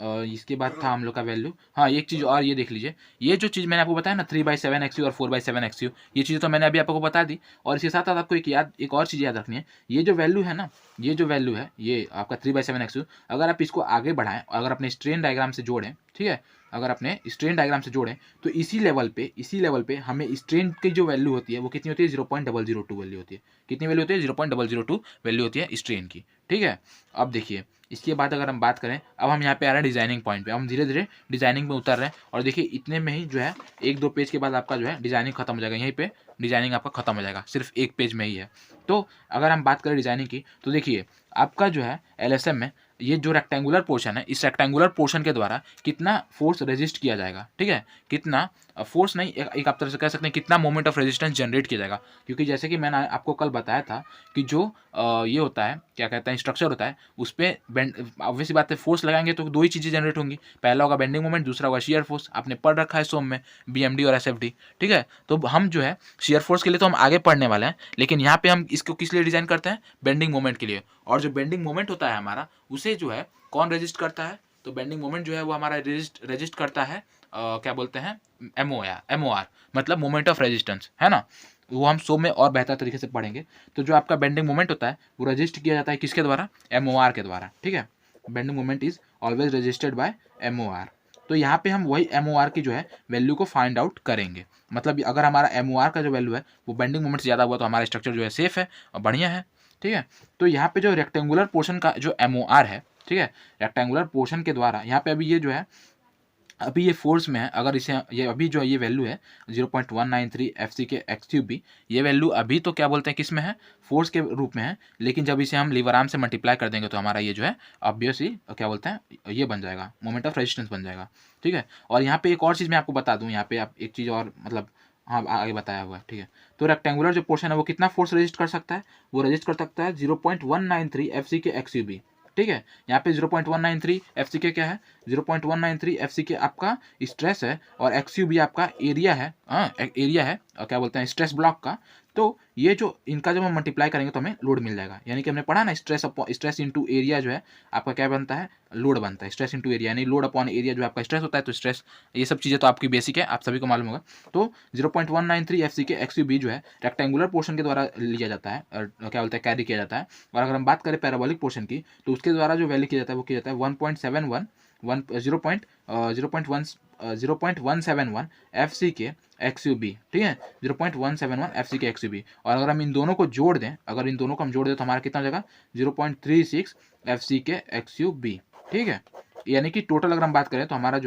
इसके बाद था हम लोग का वैल्यू। हाँ, एक चीज़ और ये देख लीजिए, ये जो चीज़ मैंने आपको बताया ना 3/7 XU और 4/7 XU, ये चीज़ें तो मैंने अभी आपको बता दी। और इसके साथ साथ आपको एक और चीज़ याद रखनी है, ये जो वैल्यू है ना, ये जो वैल्यू है ये आपका 3/7 XU, अगर आप इसको आगे बढ़ाएं, अगर अपने स्ट्रेन डायग्राम से जोड़ें, ठीक है, अगर अपने स्ट्रेन डायग्राम से जोड़ें तो इसी लेवल पे हमें स्ट्रेन की जो वैल्यू होती है वो कितनी होती है, 0.002 वैल्यू होती है। कितनी वैल्यू होती है, 0.002 वैल्यू होती है स्ट्रेन की, ठीक है। अब देखिए इसके बाद अगर हम बात करें, अब हम यहाँ पे आ रहे हैं डिजाइनिंग पॉइंट पे, हम धीरे धीरे डिजाइनिंग में उतर रहे हैं और देखिए इतने में ही जो है 1-2 पेज के बाद आपका जो है डिजाइनिंग खत्म हो जाएगा, यहीं पे डिजाइनिंग आपका खत्म हो जाएगा, सिर्फ एक पेज में ही है। तो अगर हम बात करें डिजाइनिंग की तो देखिए आपका जो है LSM में ये जो रेक्टेंगुलर पोर्शन है, इस रेक्टेंगुलर पोर्शन के द्वारा कितना फोर्स रेजिस्ट किया जाएगा, ठीक है, कितना फोर्स नहीं, एक आप तरह से कह सकते हैं कितना मोमेंट ऑफ रेजिस्टेंस जनरेट किया जाएगा। क्योंकि जैसे कि मैंने आपको कल बताया था कि जो ये होता है, क्या कहते हैं, स्ट्रक्चर होता है, उस पर बेंड, ऑब्वियसली बात है फोर्स लगाएंगे तो 2 ही चीज़ें जनरेट होंगी, पहला होगा बेंडिंग मोमेंट, दूसरा होगा शियर फोर्स। आपने पढ़ रखा है सोम में BMD और SFD, ठीक है। तो हम जो है शियर फोर्स के लिए तो हम आगे पढ़ने वाले हैं, लेकिन यहाँ पे हम इसको किस लिए डिजाइन करते हैं, बेंडिंग मोमेंट के लिए। और जो बेंडिंग मोमेंट होता है हमारा, उसे जो है कौन रेजिस्ट करता है, तो बेंडिंग मोमेंट जो है वो हमारा रेजिस्ट करता है क्या बोलते हैं, MOR, मतलब मोमेंट ऑफ रेजिस्टेंस, है ना। वो हम सो में और बेहतर तरीके से पढ़ेंगे। तो जो आपका बेंडिंग मोमेंट होता है वो रजिस्ट किया जाता है किसके द्वारा, MOR के द्वारा, ठीक है। Bending moment is always registered bye MOR। तो यहाँ पे हम वही MOR की जो है वैल्यू को फाइंड आउट करेंगे। मतलब अगर हमारा MOR का जो वैल्यू है वो बेंडिंग मोमेंट से ज़्यादा हुआ तो हमारा स्ट्रक्चर जो है सेफ है और बढ़िया है, ठीक है। तो यहाँ पे जो रेक्टेंगुलर पोर्शन का जो MOR है, ठीक है, रेक्टेंगुलर पोर्शन के द्वारा यहाँ पे अभी ये जो है अभी ये फोर्स में है, अगर इसे ये अभी जो ये वैल्यू है 0.193 FCK XUB, ये वैल्यू अभी तो क्या बोलते हैं किस में है, फोर्स के रूप में है, लेकिन जब इसे हम लीवर आर्म से मल्टीप्लाई कर देंगे तो हमारा ये जो है ऑब्वियसली क्या बोलते हैं ये बन जाएगा, मोमेंट ऑफ रेजिस्टेंस बन जाएगा। ठीक है, और यहाँ पे एक और चीज़ मैं आपको बता दूँ, यहाँ पे आप एक चीज़ और मतलब हाँ आगे बताया हुआ है। ठीक है, तो रेक्टेंगुलर जो पोर्शन है वो कितना फोर्स रेजिस्ट कर सकता है, वो रेजिस्ट कर सकता है 0.193 FCK XUB। ठीक है, यहाँ पे 0.193 FCK क्या है, 0.193 FCK आपका स्ट्रेस है और XUB आपका एरिया है, हाँ एरिया है और क्या बोलते हैं स्ट्रेस ब्लॉक का। तो ये जो इनका जब हम मल्टीप्लाई करेंगे तो हमें लोड मिल जाएगा, यानी कि हमने पढ़ा ना स्ट्रेस इंटू एरिया जो है आपका क्या बनता है, लोड बनता है। स्ट्रेस इंटू एरिया यानी लोड अपॉन एरिया जो आपका स्ट्रेस होता है, तो स्ट्रेस ये सब चीज़ें तो आपकी बेसिक है, आप सभी को मालूम होगा। तो 0.193 FCK XUB जो है रेक्टेंगुलर पोर्शन के द्वारा लिया जाता है और क्या बोलते हैं कैरी किया जाता है। और अगर हम बात करें पैराबोलिक पोर्शन की तो उसके द्वारा जो वैल्यू किया जाता है वो किया जाता है 0.171 FCK XUB। ठीक है, 0.171 FCK XUB। और अगर हम इन दोनों को जोड़ दें, अगर इन दोनों को हम जोड़ दें तो हमारा कितना हो जाएगा 0.36 FCK XUB। ठीक है, यानी कि टोटल अगर हम बात करें तो हमारा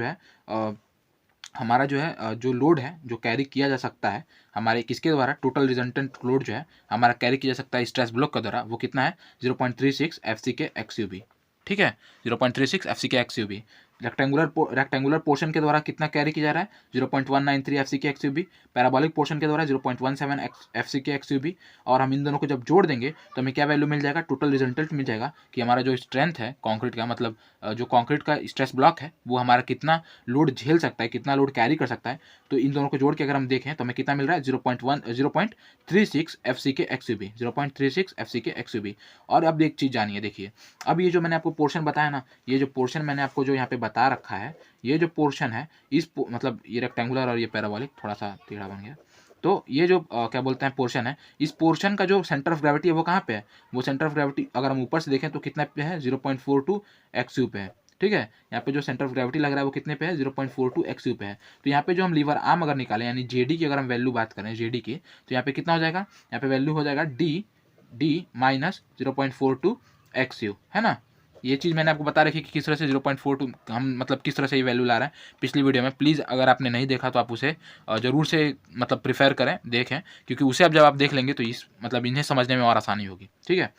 जो है जो लोड है जो कैरी किया जा सकता है हमारे किसके द्वारा, टोटल रिजल्टेंट लोड जो है हमारा कैरी किया जा सकता है स्ट्रेस ब्लॉक के द्वारा, वो कितना है 0.36 FCK XUB। ठीक है, 0.36 FCK XUB। रेक्टेंगुलर पोर्शन के द्वारा कितना कैरी किया जा रहा है 0.193 FCK XUB। पैराबोलिक पोर्शन के द्वारा 0.17 FCK XUB। और हम इन दोनों को जब जोड़ देंगे तो हमें क्या वैल्यू मिल जाएगा, टोटल रिजल्टेंट मिल जाएगा कि हमारा जो स्ट्रेंथ है कंक्रीट का, मतलब जो कंक्रीट का स्ट्रेस ब्लॉक है वो हमारा कितना लोड झेल सकता है, कितना लोड कैरी कर सकता है। तो इन दोनों को जोड़ के अगर हम देखें तो हमें कितना मिल रहा है 0.36 FCK XUB, 0.36 FCK XUB। और अब एक चीज़ जानिए, देखिए अब ये जो मैंने आपको पोर्शन बताया ना, ये जो पोर्शन मैंने आपको जो यहाँ पे बता रखा है, ये जो पोर्शन है मतलब ये रेक्टेंगुलर और ये पैराबोलिक थोड़ा सा टेढ़ा बन गया। तो ये जो क्या बोलते हैं पोर्शन है, इस पोर्शन का जो सेंटर ऑफ ग्रेविटी है वो कहाँ पे है, वो सेंटर ऑफ ग्रेविटी अगर हम ऊपर से देखें तो कितना पे है 0.42 XU पे है। ठीक है, यहाँ पे जो सेंटर ऑफ ग्रेविटी लग रहा है वो कितने पे है 0.42 XU पे है। तो यहाँ पे जो हम लीवर आर्म अगर निकालें यानी जेडी की अगर हम वैल्यू बात करें जेडी की, तो यहाँ पे कितना हो जाएगा, यहाँ पे वैल्यू हो जाएगा डी माइनस 0.42 XU, है ना। ये चीज़ मैंने आपको बता रखी कि किस तरह से 0.42 हम मतलब किस तरह से ये वैल्यू ला रहे हैं पिछली वीडियो में। प्लीज़ अगर आपने नहीं देखा तो आप उसे ज़रूर से मतलब प्रिफेयर करें, देखें, क्योंकि उसे अब जब आप देख लेंगे तो इस मतलब इन्हें समझने में और आसानी होगी। ठीक है,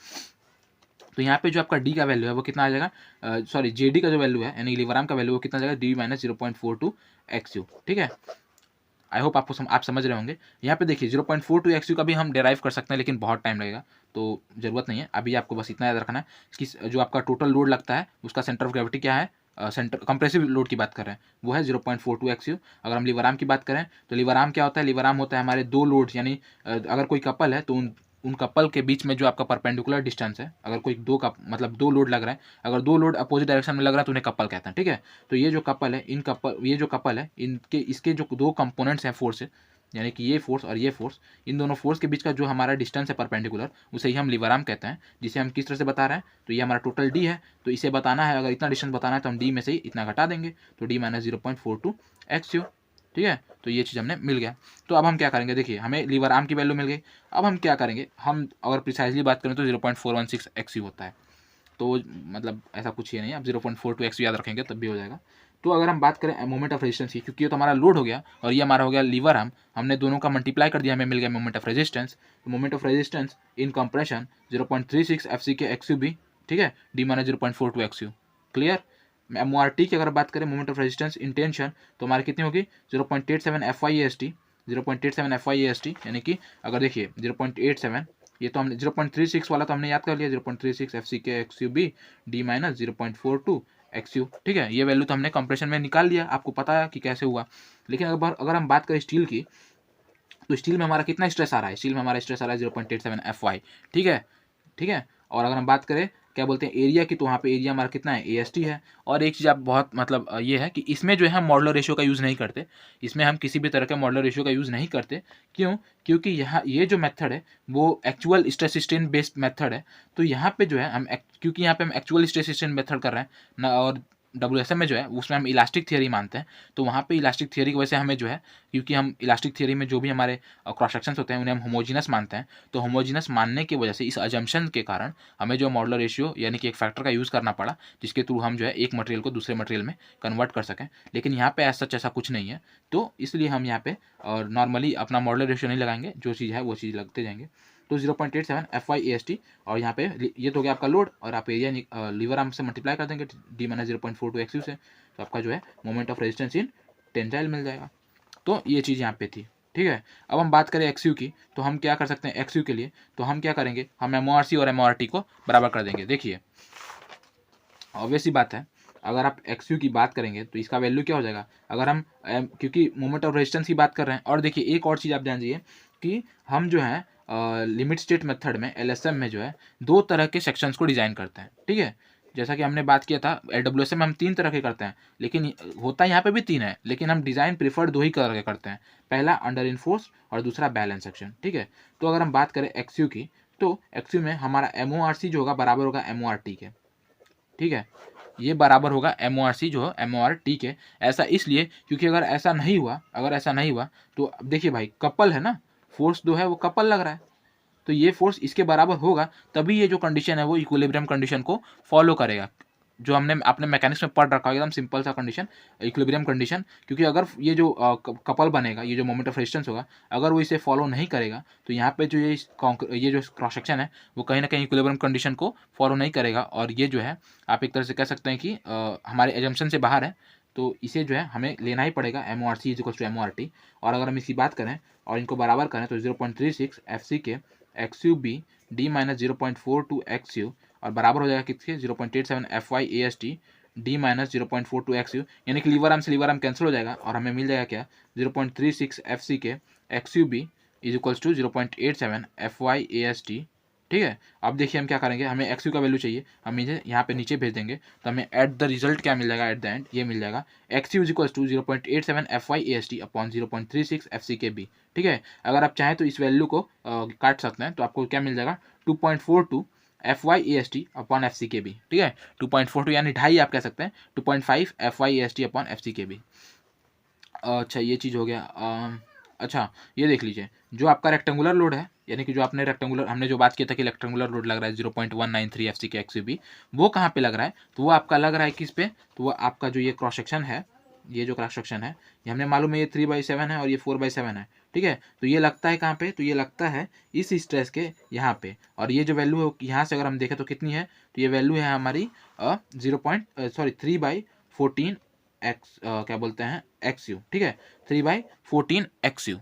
तो यहाँ पे जो आपका डी का वैल्यू है वो कितना आ जाएगा, सॉरी जेडी का जो वैल्यू है यानी लीवर आर्म का वैल्यू वो कितना आ जाएगा डी माइनस 0.42 XU। ठीक है, आई होप आप समझ रहे होंगे। यहाँ पे देखिए 0.42 XU का भी हम डेराइव कर सकते हैं लेकिन बहुत टाइम लगेगा, तो ज़रूरत नहीं है। अभी आपको बस इतना याद रखना है कि जो आपका टोटल लोड लगता है उसका सेंटर ऑफ ग्रेविटी क्या है, सेंटर कंप्रेसिव लोड की बात कर रहे हैं वो है 0.42 XU। अगर हम लीवर आर्म की बात करें तो लीवर आर्म क्या होता है, लीवर आर्म होता है हमारे दो लोड्स, यानी अगर कोई कपल है तो उन कपल के बीच में जो आपका परपेंडिकुलर डिस्टेंस है, अगर कोई दो लोड लग रहा है, अगर दो लोड अपोजिट डायरेक्शन में लग रहा है तो उन्हें कपल कहते हैं। ठीक है, तो ये जो कपल है ये जो कपल है इसके जो दो कंपोनेंट्स हैं फोर्स, यानी कि ये फोर्स और ये फोर्स, इन दोनों फोर्स के बीच का जो हमारा डिस्टेंस है परपेंडिकुलर, उसे ही हम लीवर आर्म कहते हैं। जिसे हम किस तरह से बता रहे हैं, तो ये हमारा टोटल डी है, तो इसे बताना है, अगर इतना डिस्टेंस बताना है तो हम डी में से ही इतना घटा देंगे, तो डी माइनस 0.42 XU। ठीक है, तो ये चीज़ हमने मिल गया। तो अब हम क्या करेंगे, देखिए हमें लीवर आर्म की वैल्यू मिल गई। अब हम क्या करेंगे, हम अगर प्रिसाइजली बात करें तो 0.416 XU होता है। तो मतलब ऐसा कुछ ही नहीं है, आप 0.42 XU याद रखेंगे तब भी हो जाएगा। तो अगर हम बात करें मोमेंट ऑफ रेजिस्टेंस की, क्योंकि ये तो हमारा लोड हो गया और ये हमारा हो गया लीवर आर्म, हमने दोनों का मल्टीप्लाई कर दिया, हमें मिल गया मोमेंट ऑफ रेजिस्टेंस। तो moment of resistance in compression 0.36 FCK XUB। ठीक है, D minus 0.42 XU। Clear. MORT की अगर बात करें moment of resistance in tension तो हमारी कितनी होगी 0.87 FYAST, 0.87 FYAST, यानी कि अगर देखिए 0.87, ये तो हमने 0.36 वाला तो हमने याद कर लिया, 0.36 FCK XUB D minus 0.42 XU। ठीक है, ये वैल्यू तो हमने कंप्रेशन में निकाल लिया, आपको पता है कि कैसे हुआ। लेकिन अगर हम बात करें स्टील की, तो स्टील में हमारा कितना स्ट्रेस आ रहा है, स्टील में हमारा स्ट्रेस आ रहा है 0.87 FY। ठीक है, ठीक है। और अगर हम बात करें क्या बोलते हैं एरिया की, तो वहाँ पे एरिया हमारा कितना है AST है। और एक चीज़ आप बहुत मतलब ये है कि इसमें जो है हम मॉडुलर रेशियो का यूज़ नहीं करते, इसमें हम किसी भी तरह के मॉडुलर रेशियो का यूज़ नहीं करते। क्यों? क्योंकि यहाँ ये जो मेथड है वो actual stress strain based method है। तो यहाँ पे जो है हम क्योंकि यहाँ पे हम एक्चुअल स्ट्रेस स्ट्रेन मेथड कर रहे हैं ना, और WSM में जो है उसमें हम इलास्टिक थियरी मानते हैं, तो वहाँ पे इलास्टिक थियरी की वजह से हमें जो है, क्योंकि हम इलास्टिक थियरी में जो भी हमारे क्रॉस सेक्शंस होते हैं उन्हें हम होमोजीनस मानते हैं, तो होमोजीनस मानने की वजह से इस अजम्पशन के कारण हमें जो मॉडुलर रेशियो यानी कि एक फैक्टर का यूज़ करना पड़ा, जिसके थ्रू हम जो है एक मटेरियल को दूसरे मटेरियल में कन्वर्ट कर सकें। लेकिन यहाँ पे ऐसा ऐसा कुछ नहीं है, तो इसलिए हम यहाँ पे और नॉर्मली अपना मॉडुलर रेशियो नहीं लगाएंगे, जो चीज़ है वो चीज़ लगते जाएंगे। तो 0.87 FY/AST, और यहाँ पे ये तो हो गया आपका लोड, और आप एरिया लीवर आर्म से मल्टीप्लाई कर देंगे D - 0.42 XU से, तो आपका जो है moment of resistance in tensile मिल जाएगा। तो ये चीज़ यहाँ पे थी, ठीक है। अब हम बात करें XU की, तो हम क्या कर सकते हैं XU के लिए, तो हम क्या करेंगे, हम MORC और MORT को बराबर कर देंगे। देखिए ऑब्वियस सी बात है, अगर आप XU की बात करेंगे तो इसका वैल्यू क्या हो जाएगा, अगर हम क्योंकि मोमेंट ऑफ रेजिस्टेंस की बात कर रहे हैं। और देखिए एक और चीज़ आप जान लीजिए कि हम जो है लिमिट स्टेट मेथड में LSM में जो है 2 तरह के सेक्शंस को डिज़ाइन करते हैं, ठीक है। जैसा कि हमने बात किया था LWSM में हम 3 तरह के करते हैं, लेकिन होता यहाँ पे भी 3 है, लेकिन हम डिज़ाइन प्रीफर्ड 2 ही तरह के करते हैं, पहला अंडर इन्फोर्स और दूसरा बैलेंस सेक्शन, ठीक है। तो अगर हम बात करें XU की, तो XU में हमारा MORC जो होगा बराबर होगा MORT के, ठीक है। ये बराबर होगा MORC जो है MORT के। ऐसा इसलिए क्योंकि अगर ऐसा नहीं हुआ तो अब देखिए भाई कपल है ना, फोर्स जो है वो कपल लग रहा है, तो ये फोर्स इसके बराबर होगा, तभी ये जो कंडीशन है वो इक्विलिब्रियम कंडीशन को फॉलो करेगा, जो हमने अपने मैकेनिक्स में पढ़ रखा है, एकदम सिंपल सा कंडीशन, इक्विलिब्रियम कंडीशन। क्योंकि अगर ये जो कपल बनेगा, ये जो मोमेंट ऑफ रेजिस्टेंस होगा, अगर वो इसे फॉलो नहीं करेगा, तो यहाँ पे जो ये जो क्रॉस सेक्शन है वो कहीं ना कहीं इक्विलिब्रियम कंडीशन को फॉलो नहीं करेगा, और ये जो है आप एक तरह से कह सकते हैं कि हमारे एजम्पशन से बाहर है, तो इसे जो है हमें लेना ही पड़ेगा MORC = MORT। और अगर हम इसकी बात करें और इनको बराबर करें तो 0.36 FCK XUB D - 0.42 XU, और बराबर हो जाएगा किसके 0.87 FY/AST D - 0.42 XU, यानी कि लीवर आर्म से लीवर आर्म कैंसिल हो जाएगा, और हमें मिल जाएगा क्या 0.36 FCK XUB = 0.87 FY/AST, ठीक है। अब देखिए हम क्या करेंगे, हमें XU का वैल्यू चाहिए, हम इसे यहाँ पे नीचे भेज देंगे, तो हमें एट द रिजल्ट क्या मिल जाएगा, एट द एंड ये मिल जाएगा XU = 0.87 FY/AST अपॉन 0.36 FCKB, ठीक है। अगर आप चाहें तो इस वैल्यू को काट सकते हैं, तो आपको क्या मिल जाएगा 2.42 FY/AST अपॉन FCKB, ठीक है। 2.42 यानी 2.5 आप कह सकते हैं, 2.5 FY/AST अपॉन FCKB। अच्छा ये चीज़ हो गया। अच्छा ये देख लीजिए, जो आपका रेक्टेंगुलर लोड है, यानी कि जो आपने रेक्टेंगुलर, हमने जो बात किया था कि रेक्टेंगुलर लोड लग रहा है 0.193 FCK XUB, वो कहाँ पे लग रहा है, तो वो आपका लग रहा है किस पे, तो वो आपका जो ये क्रॉस सेक्शन है, ये जो क्रॉस सेक्शन है, ये हमने मालूम है ये 3/7 है और ये 4/7 है, ठीक है। तो ये लगता है कहाँ पे, तो ये लगता है इस स्ट्रेस के यहाँ पे, और ये जो वैल्यू है यहाँ से अगर हम देखें तो कितनी है, तो ये वैल्यू है हमारी 3/14 एक्स क्या बोलते हैं XU, ठीक है 3/14 XU,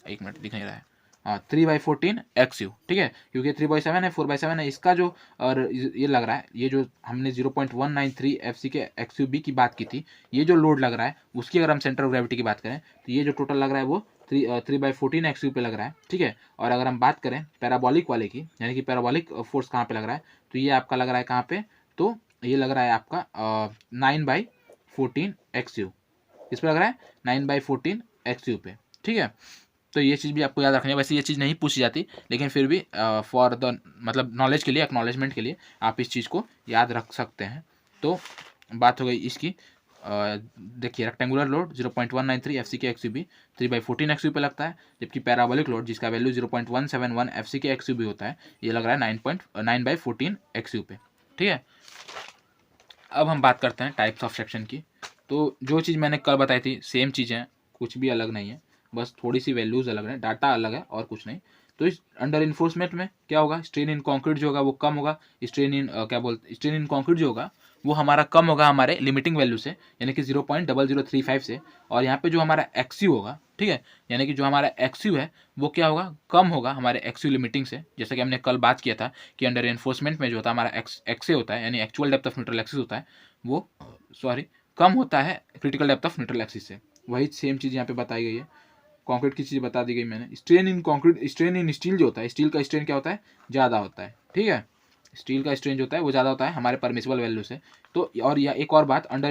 एक मिनट दिख नहीं रहा है, हाँ 3/14 XU, ठीक है, क्योंकि 3/7 है 4/7 है इसका जो, और ये लग रहा है, ये जो हमने 0.193 FCK XUB की बात की थी, ये जो लोड लग रहा है उसकी अगर हम सेंटर ऑफ ग्रेविटी की बात करें, तो ये जो टोटल लग रहा है वो 3/14 XU पे लग रहा है, ठीक है। और अगर हम बात करें पैराबोलिक वाले की, यानी कि पैराबोलिक फोर्स कहाँ पे लग रहा है, तो ये आपका लग रहा है कहाँ पे, तो ये लग रहा है आपका 9/14 XU, इस पर लग रहा है 9/14 XU पे, ठीक है। तो ये चीज़ भी आपको याद रखनी है, वैसे ये चीज़ नहीं पूछी जाती, लेकिन फिर भी फॉर द मतलब नॉलेज के लिए, एक्नॉलेजमेंट के लिए आप इस चीज़ को याद रख सकते हैं। तो बात हो गई इसकी। देखिए rectangular load 0.193 FCK XUB 3/14 XU पे लगता है, जबकि पैराबोलिक लोड जिसका वैल्यू 0.171 FCK XUB होता है, ये लग रहा है 9/14 XU पे, ठीक है। अब हम बात करते हैं टाइप्स ऑफ सेक्शन की। तो जो चीज़ मैंने कल बताई थी सेम चीज़ें हैं, कुछ भी अलग नहीं है, बस थोड़ी सी वैल्यूज़ अलग हैं, डाटा अलग है और कुछ नहीं। तो इस अंडर इन्फोर्समेंट में क्या होगा, स्ट्रेन इन कंक्रीट जो होगा वो कम होगा, स्ट्रेन इन कंक्रीट जो होगा वो हमारा कम होगा हमारे लिमिटिंग वैल्यू से, यानी कि 0.0035 से। और यहाँ पे जो हमारा XU होगा, ठीक है, यानी कि जो हमारा XU है वो क्या होगा, कम होगा हमारे XU लिमिटिंग से। जैसा कि हमने कल बात किया था कि अंडर एनफोर्समेंट में जो होता है हमारा XA होता है, यानी actual depth of neutral axis होता है, वो कम होता है critical depth of neutral axis से। वही सेम चीज़ यहाँ पे बताई गई है, कंक्रीट की चीज़ बता दी गई मैंने। Strain in concrete, strain in steel जो होता है, स्टील का स्ट्रेन क्या होता है, ज़्यादा होता है, ठीक है, स्टील का स्ट्रेन जो होता है वो ज़्यादा होता है हमारे परमिसिबल वैल्यू से। तो और या एक और बात, अंडर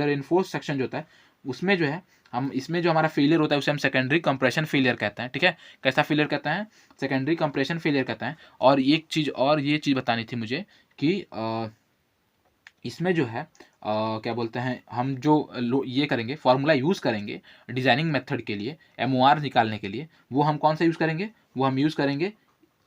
इन्फोर्स सेक्शन जो होता है उसमें जो है हम, इसमें जो हमारा फेलियर होता है उसे हम सेकेंडरी कंप्रेशन फेलियर कहते हैं, ठीक है। कैसा फेलियर कहते हैं, सेकेंडरी कंप्रेशन फेलियर कहते हैं। और एक चीज़, और ये चीज़ बतानी थी मुझे कि इसमें जो है क्या बोलते हैं, हम जो ये करेंगे, फार्मूला यूज़ करेंगे डिज़ाइनिंग मेथड के लिए, एमओआर निकालने के लिए, वो हम कौन सा यूज़ करेंगे, वो हम यूज़ करेंगे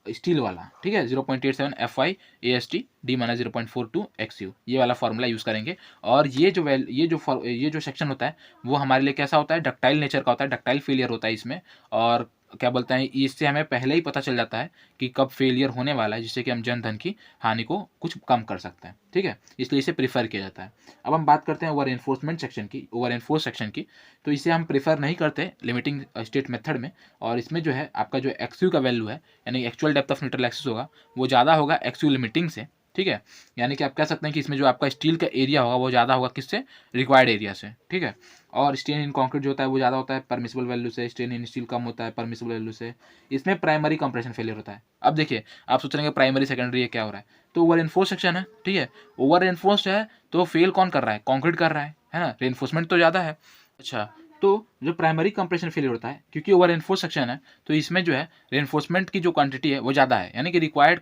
स्टील वाला, ठीक है, 0.87 FI AST D minus 0.42 XU, ये वाला फार्मूला यूज़ करेंगे। और ये जो सेक्शन होता है वो हमारे लिए कैसा होता है, डक्टाइल नेचर का होता है, डक्टाइल फेलियर होता है इसमें। और क्या बोलते हैं, इससे हमें पहले ही पता चल जाता है कि कब फेलियर होने वाला है, जिससे कि हम जनधन की हानि को कुछ कम कर सकते हैं, ठीक है, इसलिए इसे प्रीफर किया जाता है। अब हम बात करते हैं ओवर एनफोर्समेंट सेक्शन की, ओवर एनफोर्स सेक्शन की। तो इसे हम प्रीफर नहीं करते लिमिटिंग स्टेट मेथड में। और इसमें जो है आपका जो XU का वैल्यू है, यानी actual depth of neutral axis होगा, वो ज़्यादा होगा XU लिमिटिंग से, ठीक है। यानी कि आप कह सकते हैं कि इसमें जो आपका स्टील का एरिया होगा वो ज़्यादा होगा किससे, रिक्वायर्ड एरिया से, ठीक है। और स्ट्रेन इन कंक्रीट जो होता है वो ज़्यादा होता है परमिसिबल वैल्यू से, स्ट्रेन इन स्टील कम होता है परमिसिबल वैल्यू से। इसमें प्राइमरी कंप्रेशन फेलियर होता है। अब देखिए, आप सोच रहे हैं प्राइमरी सेकेंडरी ये क्या हो रहा है, तो ओवर एनफोर्स सेक्शन है, ठीक है। ओवर एनफोर्स है तो फेल कौन कर रहा है, कंक्रीट कर रहा है ना, रेनफोर्समेंट तो ज़्यादा है। अच्छा, तो जो प्राइमरी कंप्रेशन फेलियर होता है, क्योंकि ओवर एनफोर्स सेक्शन है, तो इसमें जो है रेनफोर्समेंट की जो क्वांटिटी है वो ज़्यादा है, यानी कि रिक्वायर्ड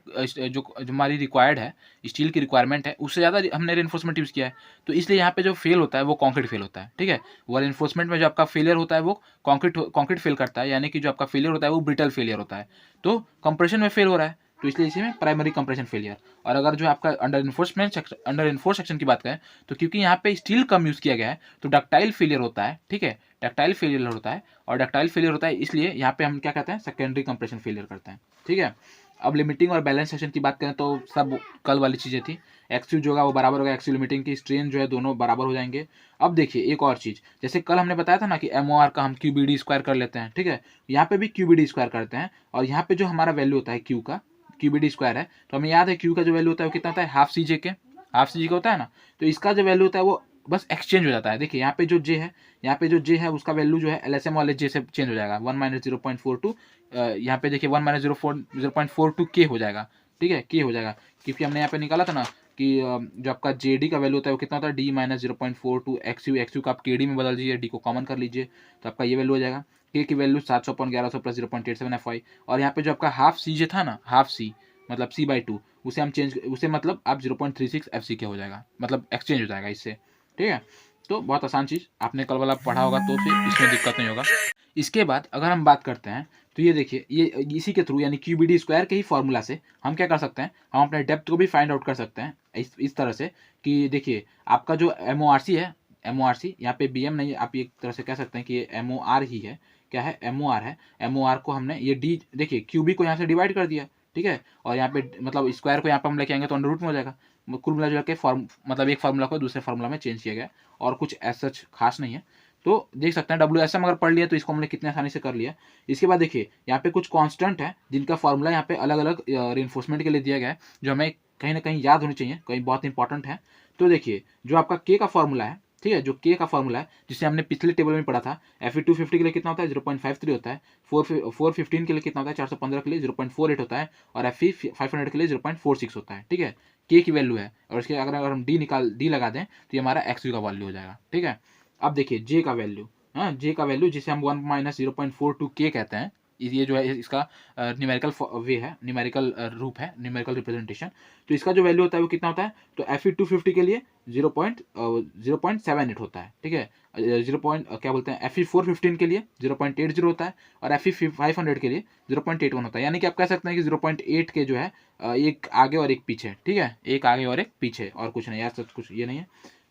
जो हमारी रिक्वायर्ड है, स्टील की रिक्वायरमेंट है, उससे ज़्यादा हमने रेनफोर्समेंट यूज़ किया है। तो इसलिए यहाँ पे जो फेल होता है वो कॉन्क्रीट फेल होता है, ठीक है। ओवर एनफोर्समेंट में जो आपका फेलियर होता है वो कॉन्क्रीट फेल करता है, यानी कि जो आपका फेलियर होता है वो ब्रिटल फेलियर होता है। तो कंप्रेशन में फेल हो रहा है, तो इसलिए इसी में प्राइमरी कंप्रेशन फेलियर। और अगर जो आपका अंडर एनफोर्स सेक्शन की बात करें, तो क्योंकि यहाँ पे स्टील कम यूज़ किया गया है, तो डक्टाइल फेलियर होता है, ठीक है, डक्टाइल फेलियर होता है। और डक्टाइल फेलियर होता है इसलिए यहाँ पे हम क्या कहते हैं, सेकेंडरी कंप्रेशन फेलियर करते हैं, ठीक है। अब लिमिटिंग और बैलेंस सेक्शन की बात करें तो सब कल वाली चीज़ें थी। XU जो होगा वो बराबर होगा XU लिमिटिंग की, स्ट्रेन जो है दोनों बराबर हो जाएंगे। अब देखिए एक और चीज़, जैसे कल हमने बताया था ना कि MOR का हम QBD स्क्वायर कर लेते हैं, ठीक है, यहाँ पे भी QBD स्क्वायर करते हैं। और यहाँ पे जो हमारा वैल्यू होता है Q का, QBD स्क्वायर है, तो हमें याद है Q का जो वैल्यू होता है वो कितना होता है, हाफ CJ के, हाफ CJ का होता है ना। तो इसका जो वैल्यू होता है वो बस एक्सचेंज हो जाता है। देखिए यहाँ पे जो J है, यहाँ पे जो J है उसका वैल्यू जो है LSM वाले J से चेंज हो जाएगा, 1 माइनस 0.42, यहाँ पे देखिए 1 माइनस 0.42 K हो जाएगा, ठीक है, K हो जाएगा, क्योंकि हमने यहाँ पे निकाला था ना कि जो आपका JD का वैल्यू होता है वो कितना होता है, D माइनस 0.42 XU का आप KD में बदल दीजिए, D को कॉमन कर लीजिए, तो आपका ये वैल्यू हो जाएगा। K की वैल्यू 700/1100 प्लस 0.87 FI। और यहाँ पे जो आपका हाफ CJ था ना, हाफ C मतलब C/2, उसे हम चेंज, उसे मतलब आप 0.36 FCK हो जाएगा, मतलब एक्सचेंज हो जाएगा इससे, ठीक है। तो बहुत आसान चीज़, आपने कल वाला पढ़ा होगा तो फिर इसमें दिक्कत नहीं होगा। इसके बाद अगर हम बात करते हैं, तो ये देखिए, ये इसी के थ्रू यानी QBD स्क्वायर के ही फॉर्मूला से हम क्या कर सकते हैं, हम अपने डेप्थ को भी फाइंड आउट कर सकते हैं इस तरह से कि देखिए आपका जो MORC है, MORC यहाँ पे BM नहीं, आप एक तरह से कह सकते हैं कि ये MOR ही है। क्या है, MOR है। MOR को हमने ये D, देखिए QB को यहाँ से डिवाइड कर दिया, ठीक है, और यहाँ पे मतलब स्क्वायर को यहाँ पे हम लेके आएंगे तो अंडर रूट में हो जाएगा। कुल मिला जुला के मतलब एक फार्मूला को दूसरे फार्मूला में चेंज किया गया, और कुछ एज सच खास नहीं है। तो देख सकते हैं WSM अगर पढ़ लिया तो इसको हमने कितने आसानी से कर लिया। इसके बाद देखिए यहाँ पे कुछ कांस्टेंट है जिनका फार्मूला यहाँ पे अलग अलग रेनफोर्समेंट के लिए दिया गया है, जो हमें कहीं ना कहीं याद होनी चाहिए, कहीं बहुत इंपॉर्टेंट है। तो देखिए जो आपका K का फार्मूला है, ठीक है, जो K का फार्मूला है जिसे हमने पिछले टेबल में पढ़ा था, Fe250 के लिए कितना होता है, 0.53 होता है। 415 के लिए कितना होता है, 415 के लिए 0.48 होता है। और Fe500 के लिए 0.46 होता है, ठीक है, K की वैल्यू है। और इसके अगर हम D लगा दें तो ये हमारा XU का वैल्यू हो जाएगा, ठीक है। अब देखिए J का वैल्यू, हाँ, J का वैल्यू जिसे हम 1 माइनस 0.42 K कहते हैं, ये जो है इसका न्यूमेरिकल वे है, न्यूमेरिकल रूप है, न्यूमेरिकल रिप्रेजेंटेशन। तो इसका जो वैल्यू होता है वो कितना होता है, तो Fe250 के लिए 0.78 होता है, ठीक है, क्या बोलते हैं, Fe415 के लिए 0.80 होता है, और Fe500 के लिए 0.81 होता है। यानी कि आप कह सकते हैं कि 0.8 के जो है एक आगे और एक पीछे, ठीक है, एक आगे और एक पीछे, और कुछ नहीं, ऐसा कुछ ये नहीं है।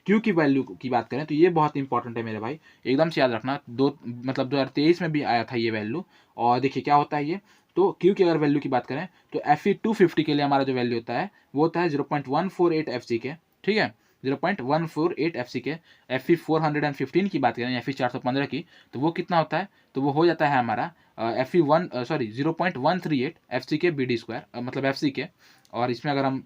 Q की वैल्यू की बात करें तो ये बहुत इंपॉर्टेंट है मेरे भाई, एकदम से याद रखना। 2023 में भी आया था ये वैल्यू। और देखिए क्या होता है ये, तो Q की अगर वैल्यू की बात करें तो Fe250 के लिए हमारा जो वैल्यू होता है वो होता है 0.148 FCK, ठीक है, 0.148 FCK। Fe415 की बात करें, Fe415 की, तो वो कितना होता है, तो वो हो जाता है हमारा Fe1 0.138 FCK BD स्क्वायर, मतलब FCK। और इसमें अगर हम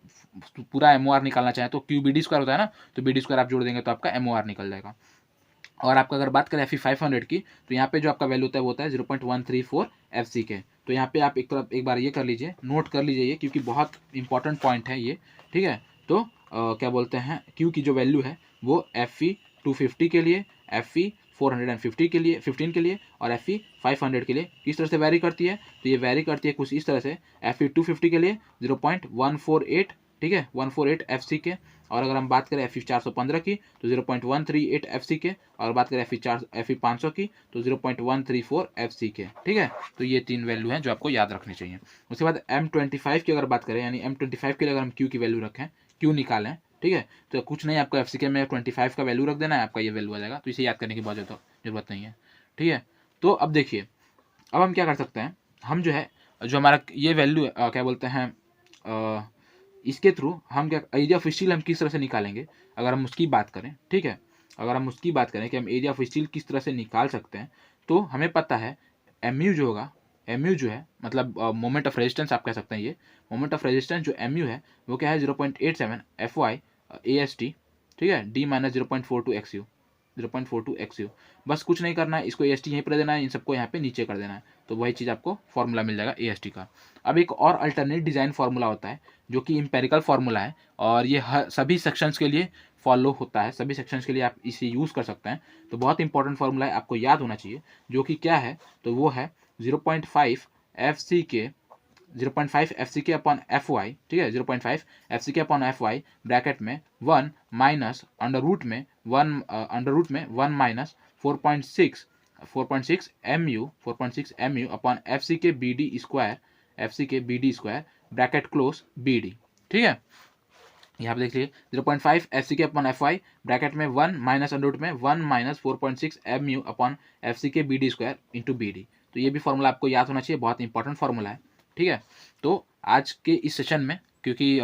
पूरा MOR निकालना चाहें तो QBD स्क्वायर होता है ना, तो BD स्क्वायर आप जोड़ देंगे तो आपका MOR निकल जाएगा। और आपका अगर बात करें Fe500 की, तो यहाँ पे जो आपका वैल्यू होता है वो होता है 0.134 FCK। तो यहाँ पे आप एक बार ये कर लीजिए, नोट कर लीजिए ये, क्योंकि बहुत इंपॉर्टेंट पॉइंट है ये, ठीक है। तो क्या बोलते हैं, Q की जो वैल्यू है वो Fe250 के लिए, Fe450 के लिए 15 के लिए, और Fe500 के लिए किस तरह से वैरी करती है, तो ये वैरी करती है कुछ इस तरह से, Fe250 के लिए 0.148, ठीक है, 148 FCK, और अगर हम बात करें FE 415 की तो 0.138 FCK, और बात करें FE 500 की तो 0.134 FCK। ठीक है, तो ये 3 वैल्यू हैं जो आपको याद रखनी चाहिए। उसके बाद M25 की अगर बात करें, यानी M25 के लिए अगर हम Q की वैल्यू रखें, Q निकालें, ठीक है, तो कुछ नहीं, आपको FCK में 25 का वैल्यू रख देना है, आपका ये वैल्यू आ जाएगा। तो इसे याद करने की बहुत ज़्यादा जरूरत नहीं है। ठीक है, तो अब देखिए, अब हम क्या कर सकते हैं, हम जो है, जो हमारा ये वैल्यू क्या बोलते हैं, इसके थ्रू हम क्या एरिया ऑफ स्टील हम किस तरह से निकालेंगे, अगर हम उसकी बात करें, ठीक है, अगर हम उसकी बात करें कि हम एरिया ऑफ स्टील किस तरह से निकाल सकते हैं, तो हमें पता है MU जो होगा, MU जो है मतलब मोमेंट ऑफ रेजिस्टेंस आप कह सकते हैं, ये मोमेंट ऑफ रेजिस्टेंस जो MU है वो क्या है 0.87 FY AST, ठीक है, D माइनस 0.42 XU, 0.42 XU। बस कुछ नहीं करना है, इसको AST यहीं पर देना है, इन सबको यहाँ पे नीचे कर देना है, तो वही चीज़ आपको फॉर्मूला मिल जाएगा AST का। अब एक और अल्टरनेट डिज़ाइन फार्मूला होता है जो कि इम्पेरिकल फार्मूला है, और ये सभी सेक्शंस के लिए फॉलो होता है, सभी सेक्शंस के लिए आप इसे यूज़ कर सकते हैं। तो बहुत इंपॉर्टेंट फार्मूला है, आपको याद होना चाहिए, जो कि क्या है, तो वो है 0.5 FCK, 0.5 FCK अपॉन FY, ठीक है, 0.5 FCK अपॉन FY ब्रैकेट में 1 माइनस अंडर रूट में 1 minus 4.6 MU upon FCK BD square bracket close BD। ठीक है, यहाँ पे देख लीजिए 0.5 FCK अपॉन FY ब्रैकेट में 1 माइनस अंडर रूट में 1 minus 4.6 MU upon FCK BD square into BD। तो ये भी फॉर्मूला आपको याद होना चाहिए, बहुत इंपॉर्टेंट फॉर्मूला है। ठीक है, तो आज के इस सेशन में, क्योंकि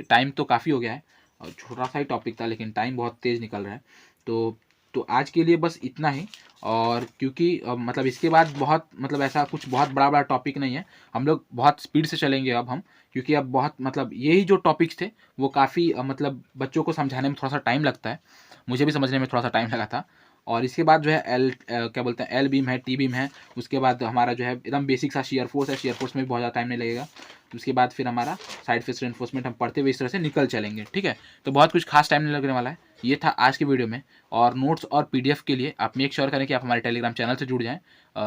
टाइम तो काफ़ी हो गया है और छोटा सा ही टॉपिक था, लेकिन टाइम बहुत तेज़ निकल रहा है, तो आज के लिए बस इतना ही। और क्योंकि मतलब इसके बाद बहुत मतलब ऐसा कुछ बहुत बड़ा बड़ा टॉपिक नहीं है, हम लोग बहुत स्पीड से चलेंगे अब हम, क्योंकि अब बहुत मतलब यही जो टॉपिक्स थे वो काफ़ी मतलब बच्चों को समझाने में थोड़ा सा टाइम लगता है, मुझे भी समझने में थोड़ा सा टाइम लगा था। और इसके बाद जो है क्या बोलते हैं, एल बीम है, टी बीम है, उसके बाद हमारा जो है एकदम बेसिक सा शेयर फोर्स है, शेयर फोर्स में भी बहुत ज़्यादा टाइम नहीं लगेगा। उसके बाद फिर हमारा साइड फेस रेनफोर्समेंट हम पढ़ते हुए इस तरह से निकल चलेंगे। ठीक है, तो बहुत कुछ खास टाइम नहीं लगने वाला है। ये था आज की वीडियो में, और नोट्स और PDF के लिए आप मेक श्योर करें कि आप हमारे टेलीग्राम चैनल से जुड़ जाएं,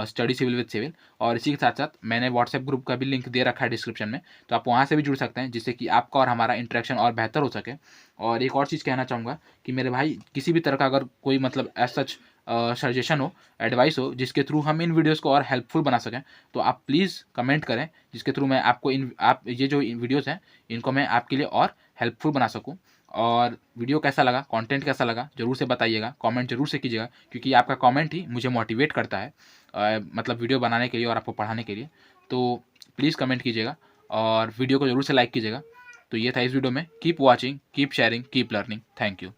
स्टडी सिविल विद सिविल। और इसी के साथ साथ मैंने व्हाट्सएप ग्रुप का भी लिंक दे रखा है डिस्क्रिप्शन में, तो आप वहाँ से भी जुड़ सकते हैं, जिससे कि आपका और हमारा इंटरेक्शन और बेहतर हो सके। और एक और चीज़ कहना चाहूँगा कि मेरे भाई, किसी भी तरह का अगर कोई मतलब एज सच सजेशन हो, एडवाइस हो, जिसके थ्रू हम इन वीडियोस को और हेल्पफुल बना सकें, तो आप प्लीज़ कमेंट करें, जिसके थ्रू मैं आपको आप ये जो वीडियोस हैं इनको मैं आपके लिए और हेल्पफुल बना सकूं। और वीडियो कैसा लगा, कंटेंट कैसा लगा, ज़रूर से बताइएगा, कमेंट जरूर से कीजिएगा, क्योंकि आपका कमेंट ही मुझे मोटिवेट करता है मतलब वीडियो बनाने के लिए और आपको पढ़ाने के लिए। तो प्लीज़ कमेंट कीजिएगा और वीडियो को ज़रूर से लाइक कीजिएगा। तो ये था इस वीडियो में। Keep watching, keep sharing, keep learning. Thank you.